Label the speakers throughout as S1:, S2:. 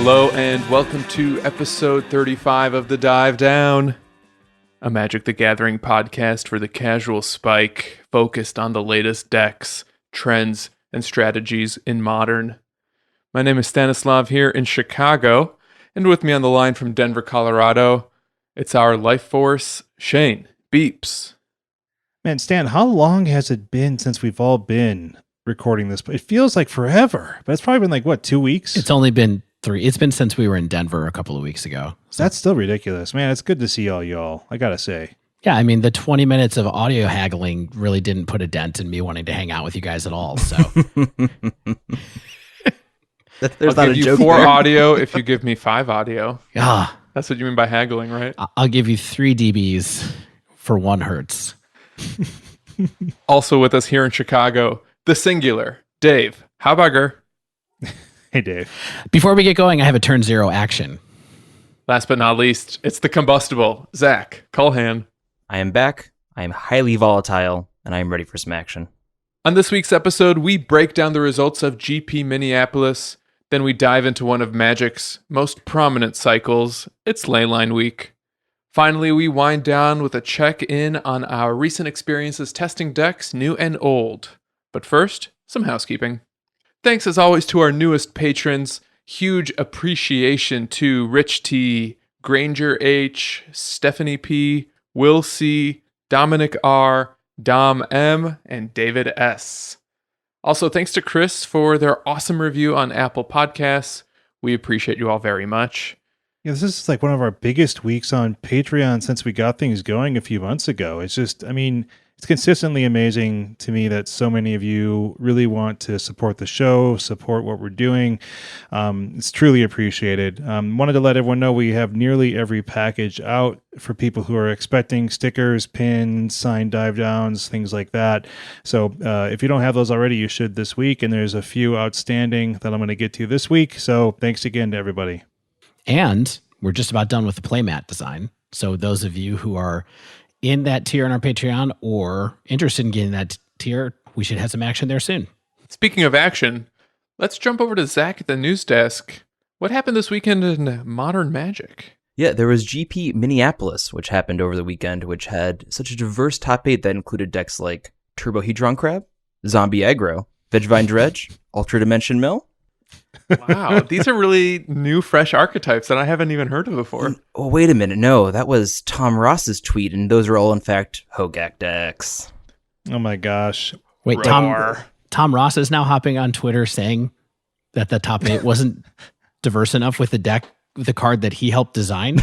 S1: Hello and welcome to episode 35 of The Dive Down, a Magic the Gathering podcast for the casual spike, focused on the latest decks, trends, and strategies in Modern. My name is Stanislav here in Chicago, and with me on the line from Denver, Colorado, it's our life force, Shane Beeps.
S2: Man, Stan, how long has it been since we've all been recording this? It feels like forever, but it's probably been like, what, 2 weeks?
S3: It's only been 3. It's been since we were in Denver a couple of weeks ago.
S2: So that's still ridiculous. Man, it's good to see all y'all, I gotta say.
S3: Yeah, I mean, the 20 minutes of audio haggling really didn't put a dent in me wanting to hang out with you guys at all, so.
S1: I'll give you 4 audio if you give me 5 audio.
S3: Ah,
S1: That's what you mean by haggling, right?
S3: I'll give you 3 dBs for 1 hertz.
S1: Also with us here in Chicago, the singular, Dave Haubagger.
S2: Hey, Dave.
S3: Before we get going, I have a turn 0 action.
S1: Last but not least, it's the combustible, Zach Culhan.
S4: I am back, I am highly volatile, and I am ready for some action.
S1: On this week's episode, we break down the results of GP Minneapolis, then we dive into one of Magic's most prominent cycles, it's Leyline Week. Finally, we wind down with a check-in on our recent experiences testing decks, new and old. But first, some housekeeping. Thanks as always to our newest patrons. Huge appreciation to Rich T, Granger H, Stephanie P, Will C, Dominic R, Dom M, and David S. Also, thanks to Chris for their awesome review on Apple Podcasts. We appreciate you all very much.
S2: Yeah, this is like one of our biggest weeks on Patreon since we got things going a few months ago. It's just, I mean, it's consistently amazing to me that so many of you really want to support the show, support what we're doing. It's truly appreciated. Wanted to let everyone know we have nearly every package out for people who are expecting stickers, pins, signed dive downs, things like that. So if you don't have those already, you should this week. And there's a few outstanding that I'm going to get to this week. So thanks again to everybody.
S3: And we're just about done with the playmat design. So those of you who are in that tier on our Patreon or interested in getting that tier, we should have some action there soon.
S1: Speaking of action, let's jump over to Zach at the news desk. What happened this weekend in Modern Magic?
S4: Yeah, there was GP Minneapolis, which happened over the weekend, which had such a diverse top 8 that included decks like Turbohedron Crab, Zombie Aggro, Vegevine Dredge, Ultra Dimension Mill.
S1: Wow, these are really new, fresh archetypes that I haven't even heard of before.
S4: Oh, wait a minute. No, that was Tom Ross's tweet, and those are all, in fact, Hogak decks.
S2: Oh my gosh.
S3: Wait,
S1: Roar.
S3: Tom Ross is now hopping on Twitter saying that the top 8 wasn't diverse enough with the deck, the card that he helped design.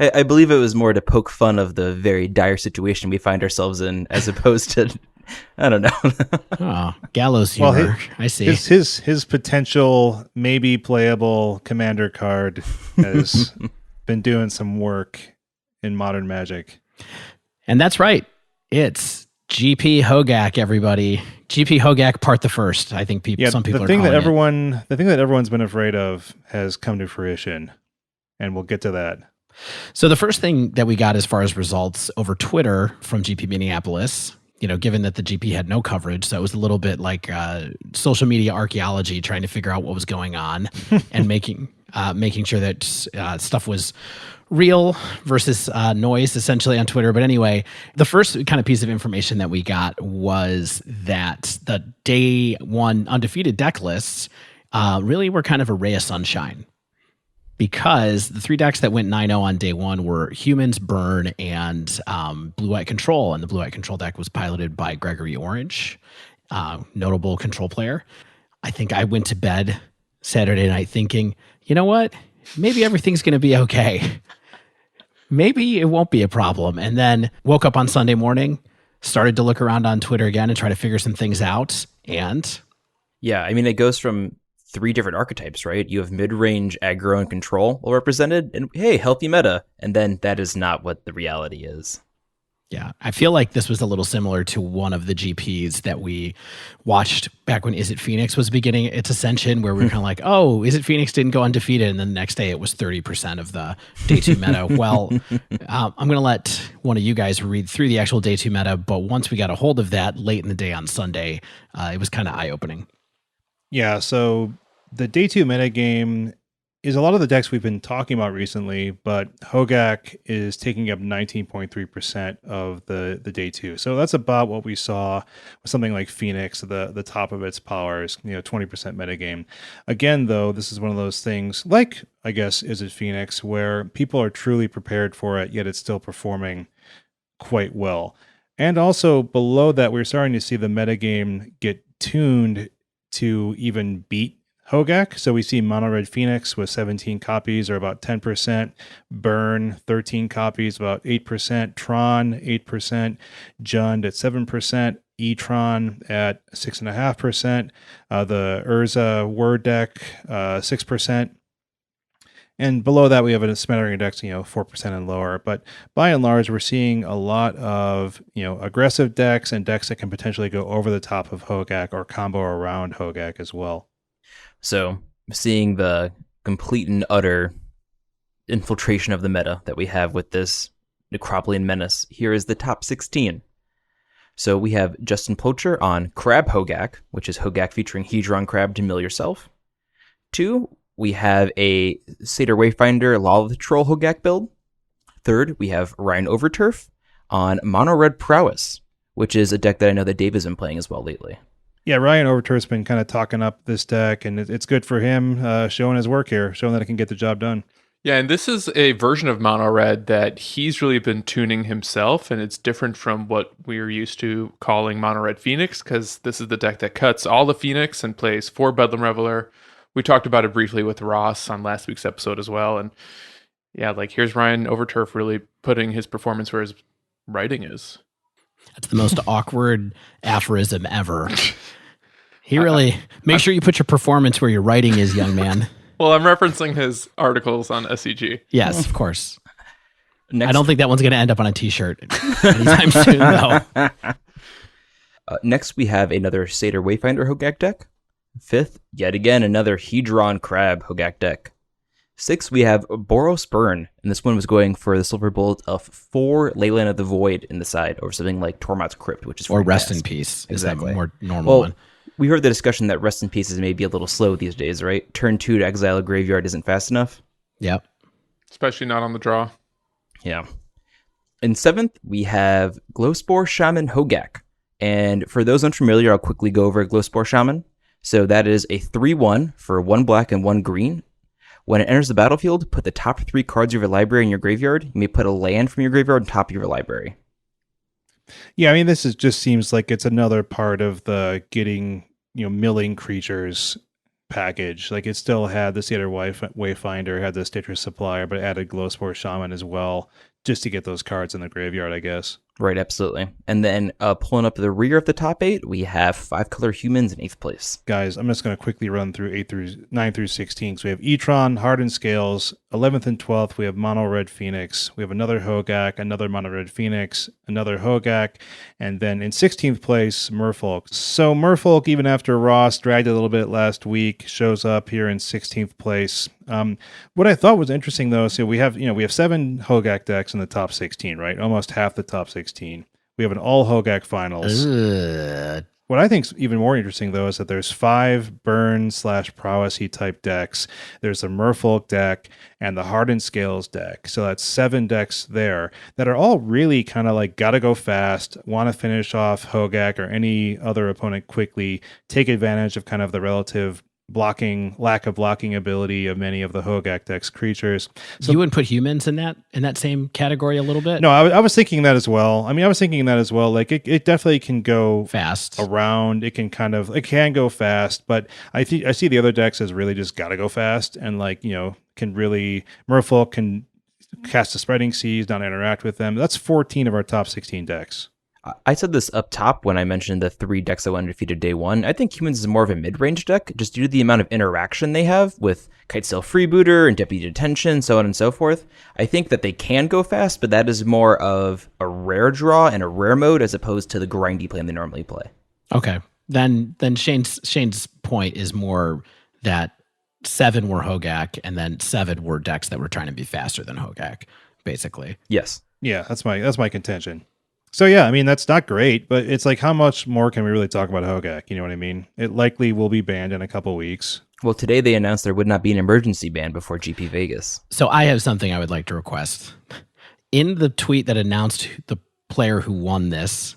S4: I believe it was more to poke fun of the very dire situation we find ourselves in, as opposed to, I don't know.
S3: Oh, gallows humor.
S2: Well,
S3: I see.
S2: His potential maybe playable commander card has been doing some work in Modern Magic.
S3: And that's right. It's GP Hogak, everybody. GP Hogak Part the First. I think some people
S2: the
S3: are
S2: thing
S3: calling
S2: the thing that everyone's been afraid of has come to fruition, and we'll get to that.
S3: So the first thing that we got as far as results over Twitter from GP Minneapolis, given that the GP had no coverage, so it was a little bit like social media archaeology, trying to figure out what was going on and making sure that stuff was real versus noise, essentially, on Twitter. But anyway, the first kind of piece of information that we got was that the day 1 undefeated deck lists really were kind of a ray of sunshine, because the 3 decks that went 9-0 on day 1 were Humans, Burn, and Blue-White Control. And the Blue-White Control deck was piloted by Gregory Orange, notable control player. I think I went to bed Saturday night thinking, you know what? Maybe everything's going to be okay. Maybe it won't be a problem. And then woke up on Sunday morning, started to look around on Twitter again and try to figure some things out. And
S4: yeah, I mean, it goes from 3 different archetypes, right? You have mid-range, aggro, and control all represented, and hey, healthy meta. And then that is not what the reality is.
S3: Yeah, I feel like this was a little similar to one of the GPs that we watched back when Is It Phoenix was beginning its ascension, where we were kind of like, oh, Is It Phoenix didn't go undefeated, and then the next day it was 30% of the day 2 meta. Well, I'm going to let one of you guys read through the actual day 2 meta, but once we got a hold of that late in the day on Sunday, it was kind of eye-opening.
S2: Yeah, so The day 2 metagame is a lot of the decks we've been talking about recently, but Hogak is taking up 19.3% of the day 2. So that's about what we saw with something like Phoenix at the top of its powers, 20% metagame. Again, though, this is one of those things, like, I guess, Is It Phoenix, where people are truly prepared for it, yet it's still performing quite well. And also below that, we're starting to see the metagame get tuned to even beat Hogak. So we see Mono Red Phoenix with 17 copies or about 10%, Burn 13 copies, about 8%, Tron 8%, Jund at 7%, E-Tron at 6.5%, the Urza Word deck 6%. And below that, we have a smattering of decks, 4% and lower. But by and large, we're seeing a lot of, aggressive decks and decks that can potentially go over the top of Hogak or combo around Hogak as well.
S4: So, seeing the complete and utter infiltration of the meta that we have with this Necropolian Menace, here is the top 16. So we have Justin Plocher on Crab Hogak, which is Hogak featuring Hedron Crab to mill yourself. 2, we have a Satyr Wayfinder Lava Troll Hogak build. 3rd, we have Ryan Overturf on Mono Red Prowess, which is a deck that I know that Dave has been playing as well lately.
S2: Yeah, Ryan Overturf's been kind of talking up this deck, and it's good for him showing his work here, showing that it can get the job done.
S1: Yeah, and this is a version of Mono Red that he's really been tuning himself, and it's different from what we're used to calling Mono Red Phoenix, because this is the deck that cuts all the Phoenix and plays 4 Bedlam Reveler. We talked about it briefly with Ross on last week's episode as well, and yeah, here's Ryan Overturf really putting his performance where his writing is.
S3: That's the most awkward aphorism ever. He really make sure you put your performance where your writing is, young man.
S1: Well, I'm referencing his articles on SCG.
S3: Yes, of course.
S4: Next,
S3: I don't think that one's going to end up on a t-shirt anytime soon, though.
S4: Next, we have another Satyr Wayfinder Hogak deck. 5th, yet again, another Hedron Crab Hogak deck. 6th, we have Boros Burn, and this one was going for the silver bullet of 4 Leyline of the Void in the side, or something like Tormod's Crypt, which is
S3: or Rest in
S4: fast.
S3: Peace.
S4: Exactly.
S3: Is that more normal one?
S4: We heard the discussion that Rest in Peace is maybe a little slow these days, right? Turn 2 to exile a graveyard isn't fast enough.
S3: Yep.
S1: Especially not on the draw.
S4: Yeah. In 7th, we have Glowspore Shaman Hogak. And for those unfamiliar, I'll quickly go over Glowspore Shaman. So that is a 3/1 for 1 black and 1 green. When it enters the battlefield, put the top 3 cards of your library in your graveyard. You may put a land from your graveyard on top of your library.
S2: Yeah, I mean, this just seems like it's another part of the getting, milling creatures package. Like, it still had the Satyr Wayfinder, had the Stitcher Supplier, but it added Glowspore Shaman as well, just to get those cards in the graveyard, I guess.
S4: Right, absolutely. And then pulling up the rear of the top 8, we have 5-color humans in 8th place.
S2: Guys, I'm just going to quickly run through 9 through 16. So we have E-Tron, Hardened Scales. 11th and 12th, we have Mono Red Phoenix. We have another Hogak, another Mono Red Phoenix, another Hogak, and then in 16th place, Merfolk. So Merfolk, even after Ross dragged it a little bit last week, shows up here in 16th place. What I thought was interesting, though, so we have 7 Hogak decks in the top 16, right? Almost half the top 16. We have an all Hogak finals. What I think is even more interesting, though, is that there's 5 burn/prowessy type decks. There's the Merfolk deck and the Hardened Scales deck. So that's 7 decks there that are all really kind of like gotta go fast, want to finish off Hogak or any other opponent quickly, take advantage of kind of the relative lack of blocking ability of many of the Hogak deck's creatures. So
S3: you wouldn't put humans in that same category a little bit?
S2: No, I was thinking that as well. I mean, I was thinking that as well. Like it definitely can go
S3: fast
S2: around. It can go fast, but I see the other decks as really just gotta go fast and can really Merfolk can cast a Spreading Seas, not interact with them. That's 14 of our top 16 decks.
S4: I said this up top when I mentioned the 3 decks that went undefeated day 1. I think humans is more of a mid-range deck, just due to the amount of interaction they have with Kitesail Freebooter and Deputy Detention, so on and so forth. I think that they can go fast, but that is more of a rare draw and a rare mode as opposed to the grindy plan they normally play.
S3: Okay. Then Shane's point is more that 7 were Hogak and then 7 were decks that were trying to be faster than Hogak, basically.
S4: Yes.
S2: Yeah, that's my contention. So yeah, I mean, that's not great, but it's like, how much more can we really talk about Hogak? You know what I mean? It likely will be banned in a couple weeks.
S4: Well, today they announced there would not be an emergency ban before GP Vegas.
S3: So I have something I would like to request. In the tweet that announced the player who won this,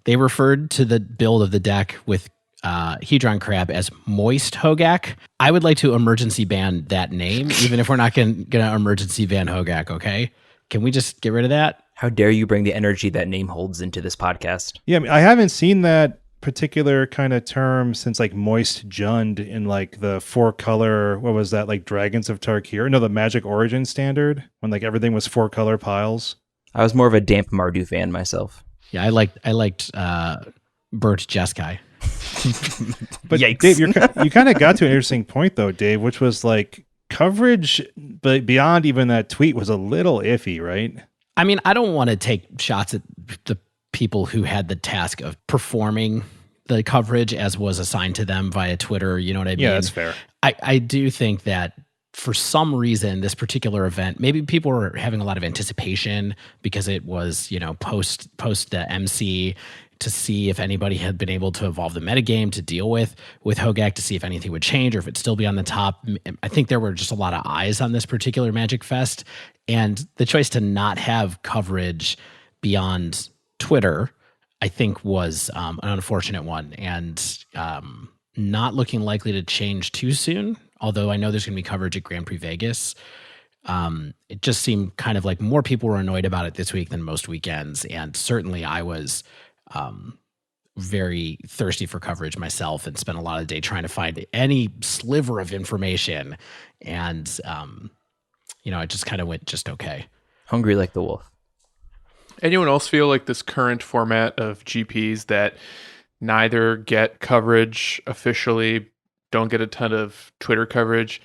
S3: they referred to the build of the deck with Hedron Crab as Moist Hogak. I would like to emergency ban that name, even if we're not going to emergency ban Hogak, okay? Can we just get rid of that?
S4: How dare you bring the energy that name holds into this podcast?
S2: Yeah, I mean, I haven't seen that particular kind of term since like Moist Jund in like the 4-color, what was that, like Dragons of Tarkir? No, the Magic Origin standard, when like everything was 4-color piles.
S4: I was more of a Damp Mardu fan myself.
S3: Yeah, I liked Bert Jeskai.
S2: But
S4: Yikes.
S2: Dave, you kind of got to an interesting point though, Dave, which was like coverage, but beyond even that tweet was a little iffy, right?
S3: I mean, I don't want to take shots at the people who had the task of performing the coverage as was assigned to them via Twitter. You know what I mean?
S2: Yeah, that's fair.
S3: I do think that for some reason, this particular event, maybe people were having a lot of anticipation because it was, post the MC to see if anybody had been able to evolve the metagame to deal with Hogak, to see if anything would change or if it'd still be on the top. I think there were just a lot of eyes on this particular Magic Fest, and the choice to not have coverage beyond Twitter, I think, was an unfortunate one, and not looking likely to change too soon. Although I know there's going to be coverage at Grand Prix Vegas. It just seemed kind of like more people were annoyed about it this week than most weekends. And certainly I was very thirsty for coverage myself and spent a lot of the day trying to find any sliver of information. And, it just kind of went just okay.
S4: Hungry like the wolf.
S1: Anyone else feel like this current format of GPs that neither get coverage officially, don't get a ton of Twitter coverage?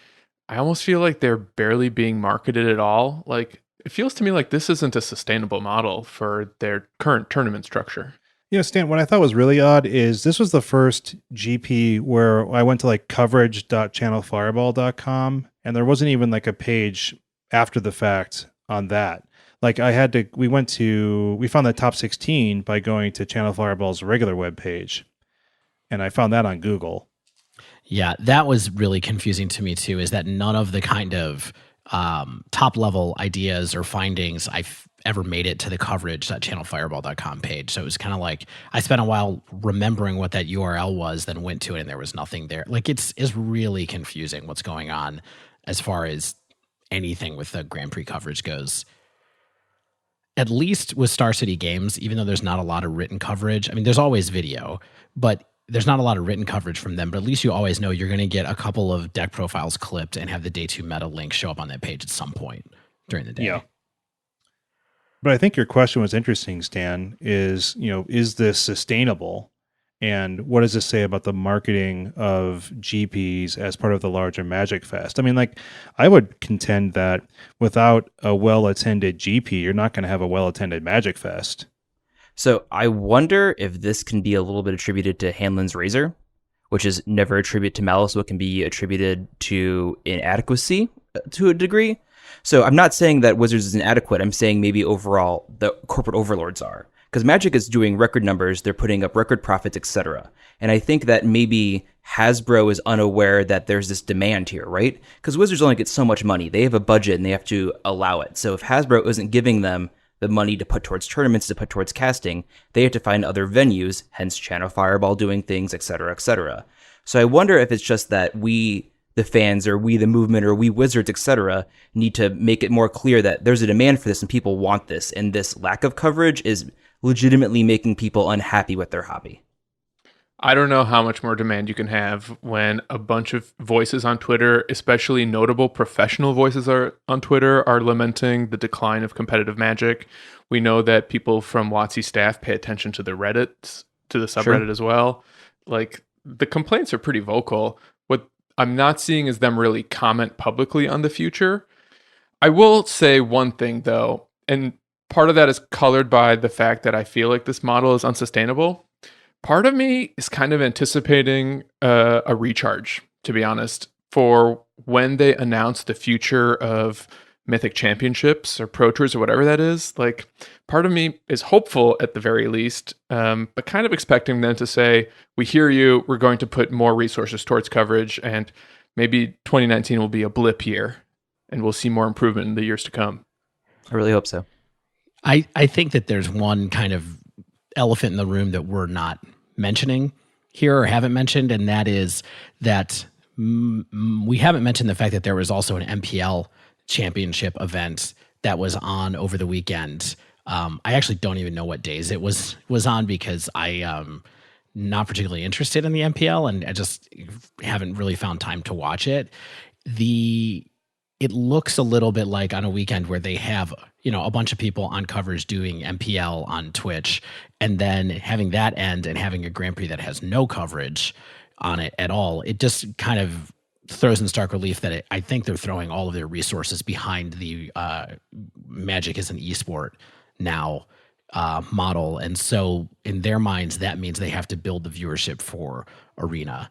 S1: I almost feel like they're barely being marketed at all. Like, it feels to me like this isn't a sustainable model for their current tournament structure.
S2: Yeah, Stan, what I thought was really odd is this was the first GP where I went to like coverage.channelfireball.com and there wasn't even like a page after the fact on that. Like we found the top 16 by going to Channel Fireball's regular web page. And I found that on Google.
S3: Yeah, that was really confusing to me too, is that none of the kind of top level ideas or findings I've ever made it to the coverage.channelfireball.com page. So it was kind of like I spent a while remembering what that URL was, then went to it and there was nothing there. Like it's really confusing what's going on as far as anything with the Grand Prix coverage goes. At least with Star City Games, even though there's not a lot of written coverage, I mean, there's always video, but there's not a lot of written coverage from them, but at least you always know you're going to get a couple of deck profiles clipped and have the day 2 meta link show up on that page at some point during the day.
S2: Yeah. But I think your question was interesting, Stan, is this sustainable? And what does this say about the marketing of GPs as part of the larger Magic Fest? I mean, like, I would contend that without a well-attended GP, you're not going to have a well-attended Magic Fest.
S4: So I wonder if this can be a little bit attributed to Hanlon's Razor, which is never attributed to malice, so it can be attributed to inadequacy to a degree. So I'm not saying that Wizards is inadequate. I'm saying maybe overall the corporate overlords are. Because Magic is doing record numbers, they're putting up record profits, etc. And I think that maybe Hasbro is unaware that there's this demand here, right? Because Wizards only get so much money. They have a budget and they have to allow it. So if Hasbro isn't giving them the money to put towards tournaments, to put towards casting, they have to find other venues, hence Channel Fireball doing things, etc., etc. So I wonder if it's just that we, the fans, or we, the movement, or we Wizards, etc., need to make it more clear that there's a demand for this and people want this, and this lack of coverage is legitimately making people unhappy with their hobby.
S1: I don't know how much more demand you can have when a bunch of voices on Twitter, especially notable professional voices on Twitter, are lamenting the decline of competitive Magic. We know that people from WotC's staff pay attention to the Reddits, to the subreddit as well. Like, the complaints are pretty vocal. What I'm not seeing is them really comment publicly on the future. I will say one thing, though, and part of that is colored by the fact that I feel like this model is unsustainable. Part of me is kind of anticipating a recharge, to be honest, for when they announce the future of Mythic Championships or Pro Tours or whatever that is. Like, part of me is hopeful at the very least, but kind of expecting them to say, we hear you, we're going to put more resources towards coverage, and maybe 2019 will be a blip year and we'll see more improvement in the years to come.
S4: I really hope so.
S3: I think that there's one kind of elephant in the room that we're not mentioning here or haven't mentioned, and that is that we haven't mentioned the fact that there was also an MPL championship event that was on over the weekend. I actually don't even know what days it was on because I not particularly interested in the MPL and I just haven't really found time to watch it. It looks a little bit like on a weekend where they have, a bunch of people on coverage doing MPL on Twitch and then having that end and having a Grand Prix that has no coverage on it at all. It just kind of throws in stark relief that I think they're throwing all of their resources behind the Magic as an esport now model. And so in their minds, that means they have to build the viewership for Arena.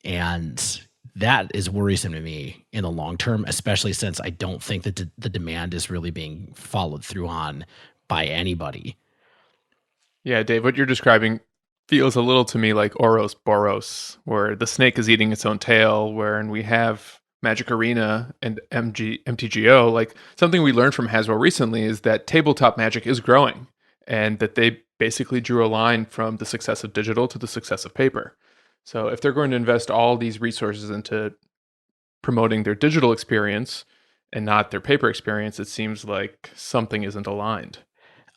S3: And that is worrisome to me in the long term, especially since I don't think that the demand is really being followed through on by anybody.
S1: Yeah, Dave, what you're describing feels a little to me like Boros, where the snake is eating its own tail, wherein we have Magic Arena and MTGO. Like, something we learned from Hasbro recently is that tabletop Magic is growing and that they basically drew a line from the success of digital to the success of paper. So if they're going to invest all these resources into promoting their digital experience and not their paper experience, it seems like something isn't aligned.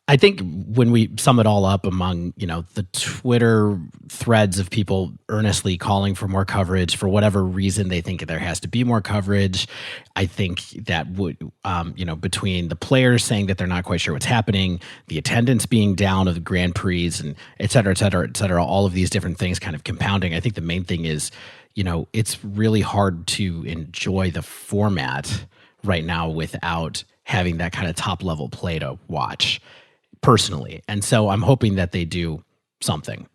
S3: I think when we sum it all up among, the Twitter threads of people earnestly calling for more coverage for whatever reason they think there has to be more coverage, I think that would, between the players saying that they're not quite sure what's happening, the attendance being down of the Grand Prix and et cetera, all of these different things kind of compounding. I think the main thing is, it's really hard to enjoy the format right now without having that kind of top level play to watch. Personally. And so I'm hoping that they do something.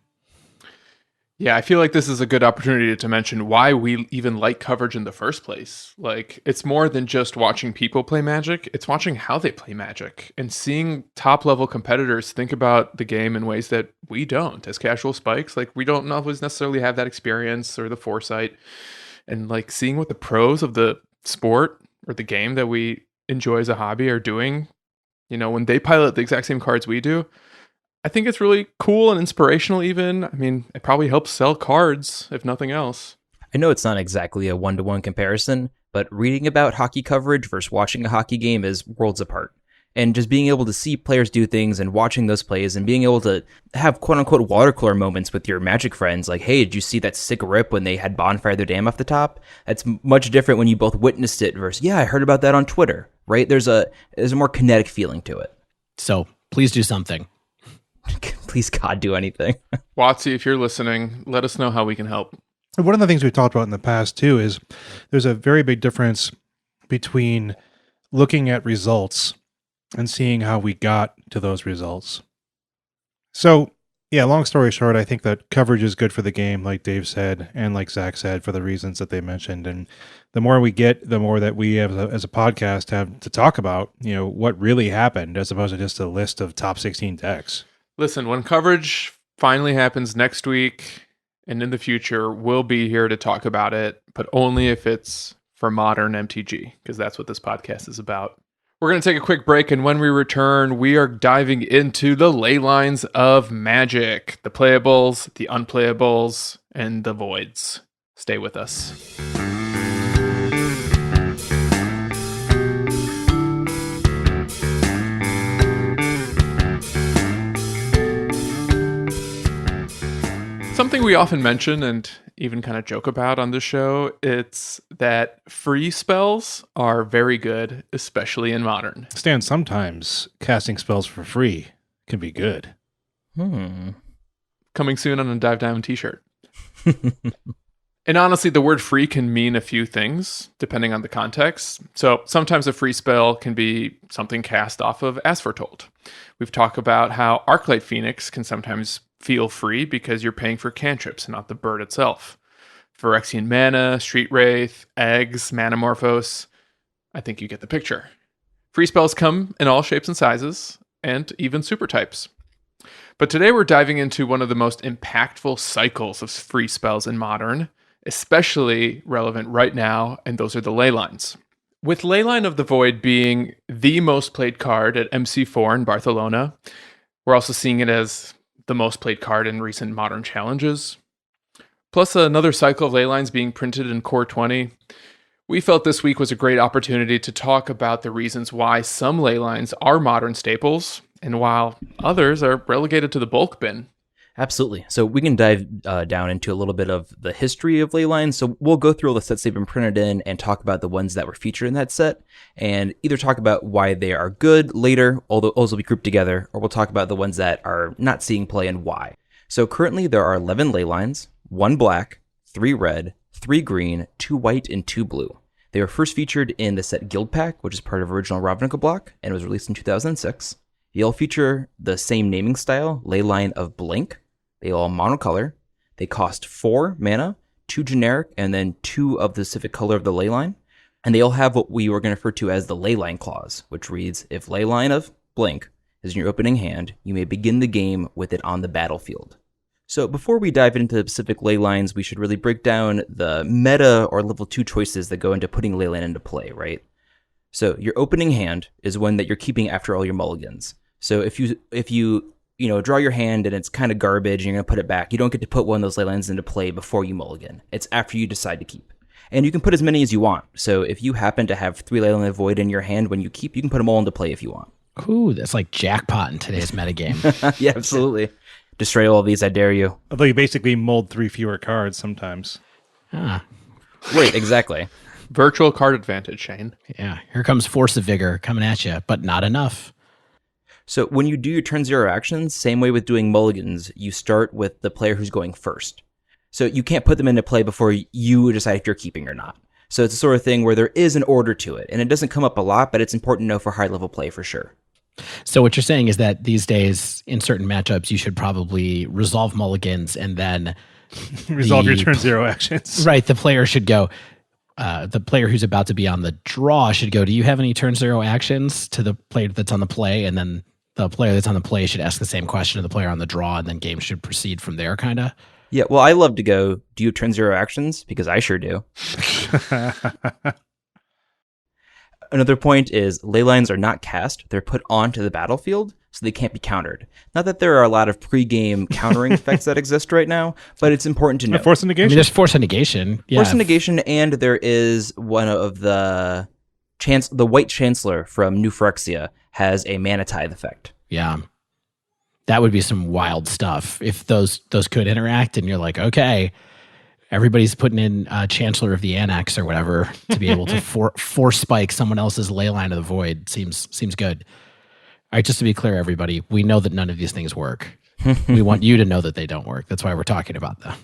S1: Yeah, I feel like this is a good opportunity to mention why we even like coverage in the first place. Like, it's more than just watching people play Magic, it's watching how they play Magic and seeing top level competitors think about the game in ways that we don't as casual spikes. Like, we don't always necessarily have that experience or the foresight, and like seeing what the pros of the sport or the game that we enjoy as a hobby are doing. When they pilot the exact same cards we do, I think it's really cool and inspirational even. I mean, it probably helps sell cards, if nothing else.
S4: I know it's not exactly a one-to-one comparison, but reading about hockey coverage versus watching a hockey game is worlds apart. And just being able to see players do things and watching those plays and being able to have quote-unquote water cooler moments with your Magic friends, like, hey, did you see that sick rip when they had Bonfire the Dam off the top? That's much different when you both witnessed it versus, yeah, I heard about that on Twitter, right? There's a more kinetic feeling to it.
S3: So please do something.
S4: Please, God, do anything.
S1: Watsy, if you're listening, let us know how we can help.
S2: One of the things we've talked about in the past, too, is there's a very big difference between looking at results and seeing how we got to those results. So, yeah, long story short, I think that coverage is good for the game, like Dave said, and like Zach said, for the reasons that they mentioned. And the more we get, the more that we as a podcast have to talk about, what really happened, as opposed to just a list of top 16 decks.
S1: Listen, when coverage finally happens next week and in the future, we'll be here to talk about it, but only if it's for modern MTG, because that's what this podcast is about. We're going to take a quick break, and when we return, we are diving into the Leylines of Magic, the playables, the unplayables, and the voids. Stay with us. Something we often mention and even kind of joke about on this show, it's that free spells are very good, especially in Modern.
S2: Stan, sometimes casting spells for free can be good.
S1: Coming soon on a Dive Diamond t-shirt. And honestly, the word free can mean a few things, depending on the context. So sometimes a free spell can be something cast off of As Foretold. We've talked about how Arclight Phoenix can sometimes feel free because you're paying for cantrips, not the bird itself. Phyrexian Mana, Street Wraith, Eggs, Manamorphose. I think you get the picture. Free spells come in all shapes and sizes, and even super types. But today we're diving into one of the most impactful cycles of free spells in Modern, especially relevant right now, and those are the Leylines. With Leyline of the Void being the most played card at MC4 in Barcelona, we're also seeing it as the most played card in recent Modern challenges. Plus another cycle of Leylines being printed in Core 20, we felt this week was a great opportunity to talk about the reasons why some Leylines are Modern staples, and while others are relegated to the bulk bin.
S4: Absolutely. So we can dive down into a little bit of the history of Leyline. So we'll go through all the sets they've been printed in and talk about the ones that were featured in that set, and either talk about why they are good later, although those will be grouped together, or we'll talk about the ones that are not seeing play and why. So currently there are 11 Leylines, 1 black, 3 red, 3 green, 2 white, and 2 blue. They were first featured in the set Guildpact, which is part of original Ravnica block, and was released in 2006. They all feature the same naming style, Leyline of Blink. They all monocolor. They cost 4 mana, 2 generic, and then 2 of the specific color of the Leyline. And they all have what we were going to refer to as the Leyline clause, which reads, if Leyline of Blink is in your opening hand, you may begin the game with it on the battlefield. So before we dive into the specific Leylines, we should really break down the meta or level 2 choices that go into putting Leyline into play, right? So your opening hand is one that you're keeping after all your mulligans. So if you draw your hand and it's kind of garbage and you're going to put it back, you don't get to put one of those Leylines into play before you mulligan. It's after you decide to keep. And you can put as many as you want. So if you happen to have 3 Leyline of Void in your hand when you keep, you can put them all into play if you want.
S3: Ooh, that's like jackpot in today's metagame.
S4: Yeah, absolutely. Destroy all of these, I dare you.
S2: Although you basically mold 3 fewer cards sometimes.
S3: Ah,
S4: Right, exactly.
S1: Virtual card advantage, Shane.
S3: yeah. Here comes Force of Vigor coming at you, but not enough.
S4: So when you do your turn 0 actions, same way with doing mulligans, you start with the player who's going first. So you can't put them into play before you decide if you're keeping or not. So it's a sort of thing where there is an order to it, and it doesn't come up a lot, but it's important to know for high-level play for sure.
S3: So what you're saying is that these days, in certain matchups, you should probably resolve mulligans and then
S2: Resolve your turn 0 actions.
S3: right. The player should go. The player who's about to be on the draw should go, do you have any turn 0 actions, to the player that's on the play? And then the player that's on the play should ask the same question to the player on the draw, and then game should proceed from there, kind of.
S4: Yeah, well, I love to go, do you have turn 0 actions? Because I sure do. Another point is Leylines are not cast. They're put onto the battlefield, so they can't be countered. Not that there are a lot of pre-game countering effects that exist right now, but it's important to know.
S2: Force of negation.
S3: I mean, there's force of negation. Yeah.
S4: Force of negation, and there is one of the White Chancellor from New Phyrexia has a mana tithe effect.
S3: Yeah. That would be some wild stuff if those could interact, and you're like, okay, everybody's putting in Chancellor of the Annex or whatever to be able to force spike someone else's Leyline of the Void. Seems good. All right, just to be clear, everybody, we know that none of these things work. We want you to know that they don't work. That's why we're talking about them.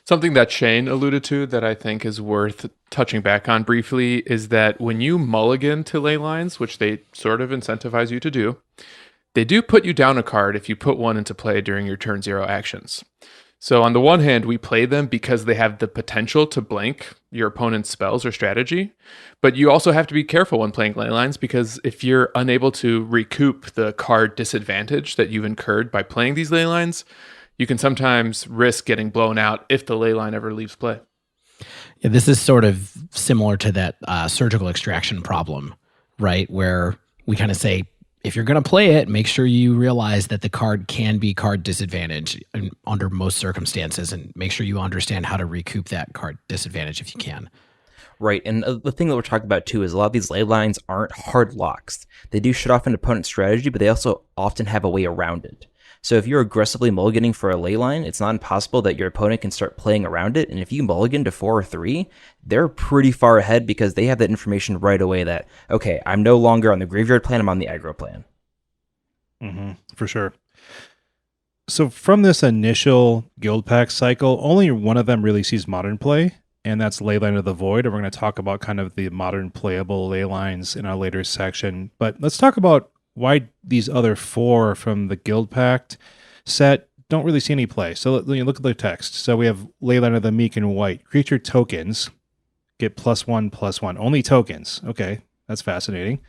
S1: Something that Shane alluded to that I think is worth touching back on briefly is that when you mulligan to Leylines, which they sort of incentivize you to do, they do put you down a card if you put one into play during your turn 0 actions. So on the one hand, we play them because they have the potential to blank your opponent's spells or strategy, but you also have to be careful when playing Leylines, because if you're unable to recoup the card disadvantage that you've incurred by playing these Leylines, you can sometimes risk getting blown out if the Leyline ever leaves play.
S3: Yeah, this is sort of similar to that surgical extraction problem, right? Where we kind of say, if you're going to play it, make sure you realize that the card can be card disadvantage under most circumstances, and make sure you understand how to recoup that card disadvantage if you can.
S4: Right, and the thing that we're talking about too is a lot of these Leylines aren't hard locks. They do shut off an opponent's strategy, but they also often have a way around it. So if you're aggressively mulliganing for a Leyline, it's not impossible that your opponent can start playing around it. And if you mulligan to 4 or 3, they're pretty far ahead because they have that information right away that, okay, I'm no longer on the graveyard plan, I'm on the aggro plan.
S2: Mm-hmm, for sure. So from this initial Guildpact cycle, only one of them really sees modern play, and that's Leyline of the Void. And we're going to talk about kind of the modern playable Leylines in our later section. But let's talk about why these other 4 from the Guildpact set don't really see any play. So look at the text. So we have Leyline of the Meek and White. Creature tokens get +1/+1. Only tokens. Okay, that's fascinating.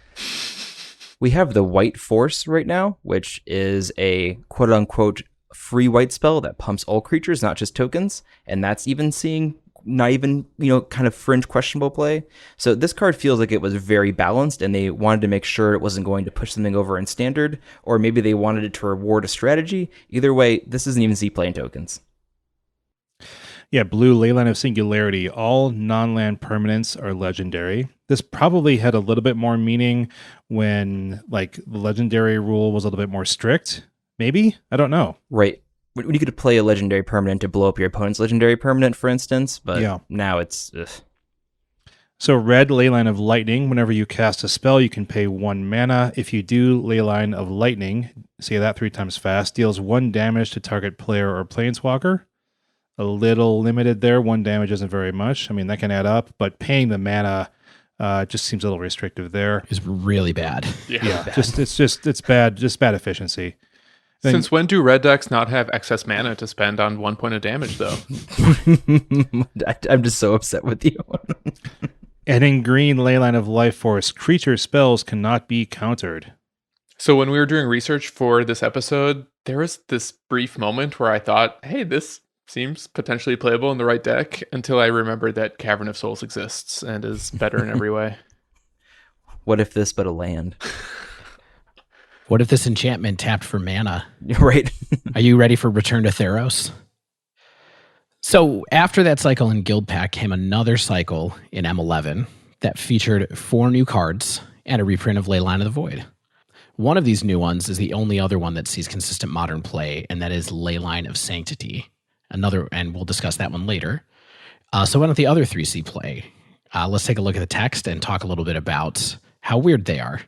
S4: We have the White Force right now, which is a quote-unquote free white spell that pumps all creatures, not just tokens. And that's even seeing not even, kind of fringe questionable play. So this card feels like it was very balanced, and they wanted to make sure it wasn't going to push something over in standard, or maybe they wanted it to reward a strategy. Either way, this isn't even Z playing tokens.
S2: Yeah, blue Leyline of Singularity. All non-land permanents are legendary. This probably had a little bit more meaning when like the legendary rule was a little bit more strict. Maybe? I don't know.
S4: Right. When you could play a legendary permanent to blow up your opponent's legendary permanent, for instance, but now it's... Ugh.
S2: So red, Leyline of Lightning. Whenever you cast a spell, you can pay 1 mana. If you do Leyline of Lightning, say that 3 times fast, deals 1 damage to target player or planeswalker. A little limited there. 1 damage isn't very much. I mean, that can add up, but paying the mana just seems a little restrictive there.
S3: It's really bad.
S2: Yeah, it's bad. Just bad efficiency. Then,
S1: Since when do red decks not have excess mana to spend on 1 point of damage, though?
S4: I'm just so upset with you.
S2: and in green, Leyline of Life Force, creature spells cannot be countered.
S1: So when we were doing research for this episode, there was this brief moment where I thought, hey, this seems potentially playable in the right deck, until I remembered that Cavern of Souls exists and is better in every way.
S4: What if this but a land?
S3: What if this enchantment tapped for mana?
S4: Right.
S3: Are you ready for Return to Theros? So after that cycle in Guildpact came another cycle in M11 that featured 4 new cards and a reprint of Leyline of the Void. One of these new ones is the only other one that sees consistent modern play, and that is Leyline of Sanctity. Another, and we'll discuss that one later. So why don't the other 3 see play? Let's take a look at the text and talk a little bit about how weird they are.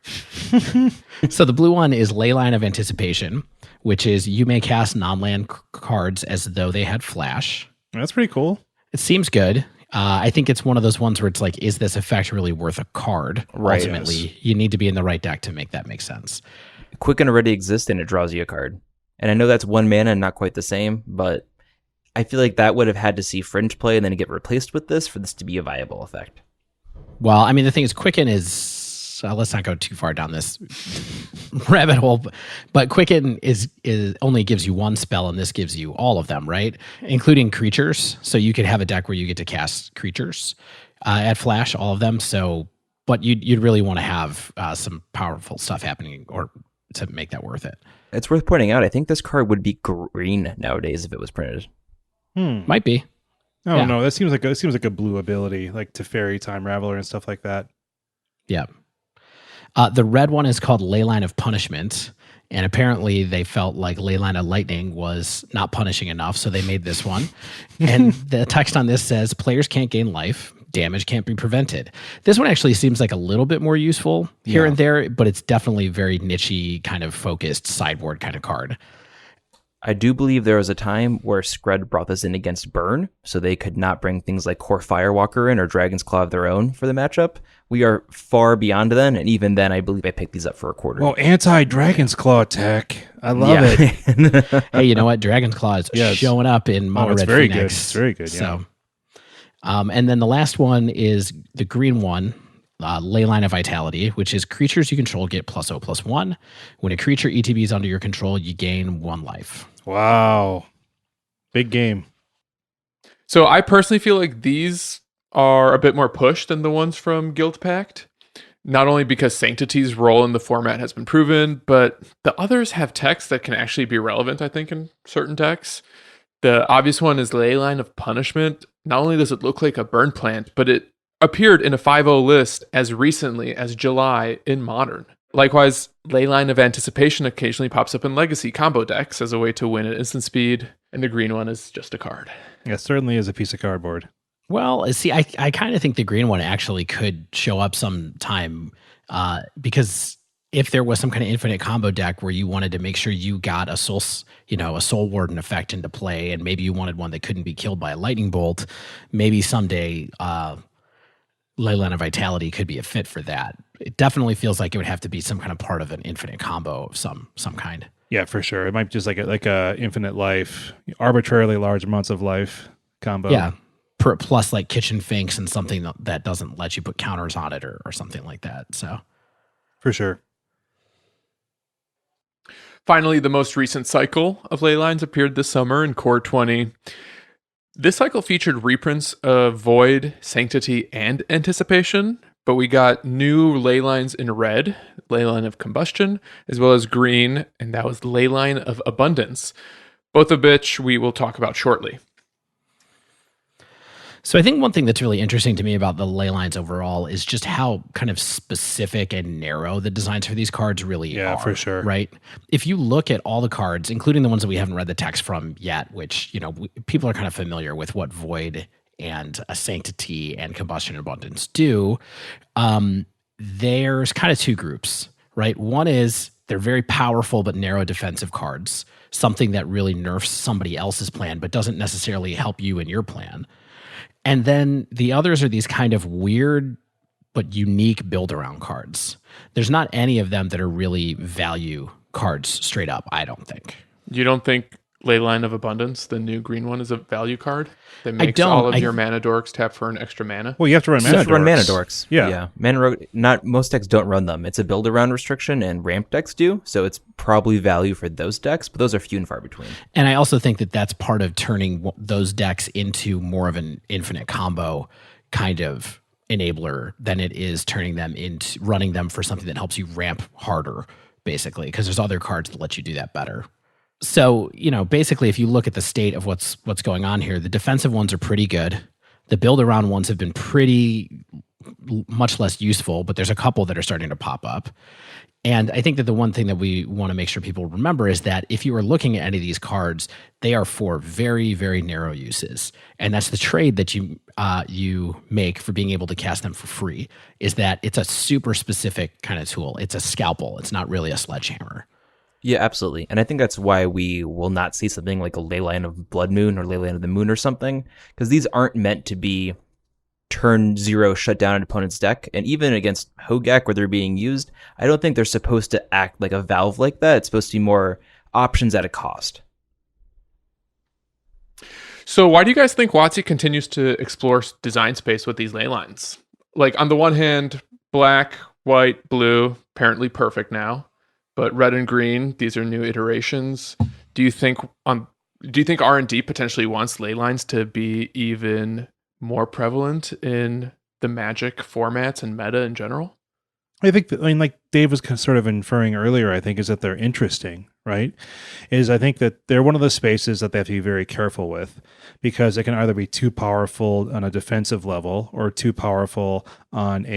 S3: So the blue one is Leyline of Anticipation, which is you may cast non-land cards as though they had flash.
S2: That's pretty cool.
S3: It seems good. I think it's one of those ones where it's like, is this effect really worth a card?
S4: Right.
S3: Ultimately, you need to be in the right deck to make that make sense.
S4: Quicken already exists and it draws you a card. And I know that's 1 mana and not quite the same, but I feel like that would have had to see fringe play and then get replaced with this for this to be a viable effect.
S3: Well, I mean, the thing is, Quicken is... let's not go too far down this rabbit hole, but Quicken is only gives you 1 spell, and this gives you all of them, right? Including creatures. So you could have a deck where you get to cast creatures at flash, all of them. So, but you'd really want to have some powerful stuff happening or to make that worth it.
S4: It's worth pointing out, I think this card would be green nowadays if it was printed.
S3: Might be.
S2: Oh no, that seems like a blue ability, like Teferi, Time Raveler, and stuff like that.
S3: Yeah. The red one is called Leyline of Punishment, and apparently they felt like Leyline of Lightning was not punishing enough, so they made this one. And the text on this says, players can't gain life, damage can't be prevented. This one actually seems like a little bit more useful here and there, but it's definitely very niche-y, kind of focused sideboard kind of card.
S4: I do believe there was a time where Scred brought this in against Burn, so they could not bring things like Core Firewalker in or Dragon's Claw of their own for the matchup. We are far beyond then, and even then, I believe I picked these up for a quarter.
S2: Well, anti-Dragon's Claw tech. I love it.
S3: Hey, you know what? Dragon's Claw is showing up in Mono Red
S2: very
S3: Phoenix.
S2: good. It's very good, yeah.
S3: So, and then the last one is the green one, Leyline of Vitality, which is creatures you control get +0/+1. When a creature ETB is under your control, you gain 1 life.
S2: Wow. Big game.
S1: So I personally feel like these are a bit more push than the ones from Guildpact. Not only because Sanctity's role in the format has been proven, but the others have text that can actually be relevant, I think, in certain decks. The obvious one is Leyline of Punishment. Not only does it look like a burn plant, but it appeared in a 5-0 list as recently as July in Modern. Likewise, Leyline of Anticipation occasionally pops up in Legacy combo decks as a way to win at instant speed, and the green one is just a card.
S2: Yeah, certainly is a piece of cardboard.
S3: Well, see, I kind of think the green one actually could show up sometime because if there was some kind of infinite combo deck where you wanted to make sure you got a soul warden effect into play, and maybe you wanted one that couldn't be killed by a lightning bolt, maybe someday Leyline of Vitality could be a fit for that. It definitely feels like it would have to be some kind of part of an infinite combo of some kind.
S2: Yeah, for sure. It might be just like a infinite life, arbitrarily large amounts of life combo.
S3: Yeah. Plus like Kitchen Finks and something that doesn't let you put counters on it or something like that. So
S2: for sure.
S1: Finally, the most recent cycle of Leylines appeared this summer in Core 20. This cycle featured reprints of Void, Sanctity, and Anticipation, but we got new Leylines in red, Leyline of Combustion, as well as green, and that was Leyline of Abundance, both of which we will talk about shortly.
S3: So I think one thing that's really interesting to me about the Leylines overall is just how kind of specific and narrow the designs for these cards really are.
S2: Yeah, for sure.
S3: Right? If you look at all the cards, including the ones that we haven't read the text from yet, which, people are kind of familiar with what Void and a Sanctity and Combustion and Abundance do, there's kind of two groups, right? One is they're very powerful but narrow defensive cards, something that really nerfs somebody else's plan but doesn't necessarily help you in your plan. And then the others are these kind of weird but unique build-around cards. There's not any of them that are really value cards straight up, I don't think.
S1: You don't think Leyline of Abundance, the new green one, is a value card that makes all of your mana dorks tap for an extra mana?
S2: Well, you have to run mana dorks.
S4: You have to run mana dorks.
S2: Yeah.
S4: Not most decks don't run them. It's a build around restriction, and ramp decks do, so it's probably value for those decks, but those are few and far between.
S3: And I also think that that's part of turning those decks into more of an infinite combo kind of enabler than it is turning them into running them for something that helps you ramp harder, basically, because there's other cards that let you do that better. So, basically, if you look at the state of what's going on here, the defensive ones are pretty good. The build-around ones have been pretty much less useful, but there's a couple that are starting to pop up. And I think that the one thing that we want to make sure people remember is that if you are looking at any of these cards, they are for very, very narrow uses. And that's the trade that you make for being able to cast them for free, is that it's a super specific kind of tool. It's a scalpel. It's not really a sledgehammer.
S4: Yeah, absolutely. And I think that's why we will not see something like a Leyline of Blood Moon or Leyline of the Moon or something, because these aren't meant to be turn 0 shut down an opponent's deck. And even against Hogak where they're being used, I don't think they're supposed to act like a valve like that. It's supposed to be more options at a cost.
S1: So why do you guys think WotC continues to explore design space with these Leylines? Like, on the one hand, black, white, blue, apparently perfect now. But red and green, these are new iterations. Do you think R&D potentially wants Leylines to be even more prevalent in the Magic formats and meta in general?
S2: I think like Dave was sort of inferring earlier, I think, is that they're interesting, right? I think that they're one of the spaces that they have to be very careful with, because they can either be too powerful on a defensive level or too powerful on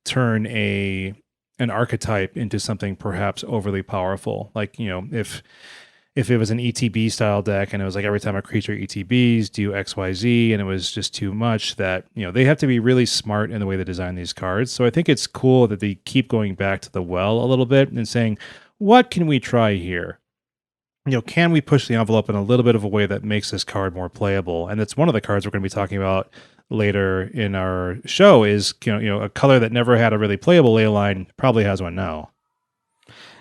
S2: turn an archetype into something perhaps overly powerful. Like, if it was an ETB style deck and it was like every time a creature ETBs, do XYZ, and it was just too much, that, they have to be really smart in the way they design these cards. So I think it's cool that they keep going back to the well a little bit and saying, what can we try here? Can we push the envelope in a little bit of a way that makes this card more playable? And it's one of the cards we're going to be talking about later in our show is, a color that never had a really playable Leyline probably has one now.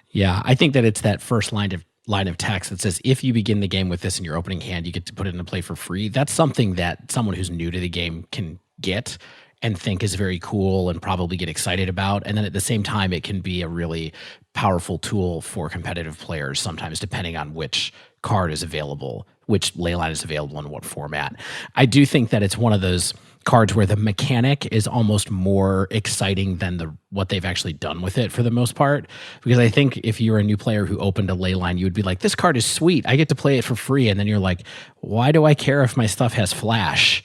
S3: Yeah, I think that it's that first line of text that says, if you begin the game with this in your opening hand, you get to put it into play for free. That's something that someone who's new to the game can get and think is very cool and probably get excited about. And then at the same time, it can be a really powerful tool for competitive players sometimes, depending on which card is available, which Leyline is available in what format. I do think that it's one of those cards where the mechanic is almost more exciting than what they've actually done with it for the most part. Because I think if you're a new player who opened a Leyline, you would be like, this card is sweet. I get to play it for free. And then you're like, why do I care if my stuff has flash?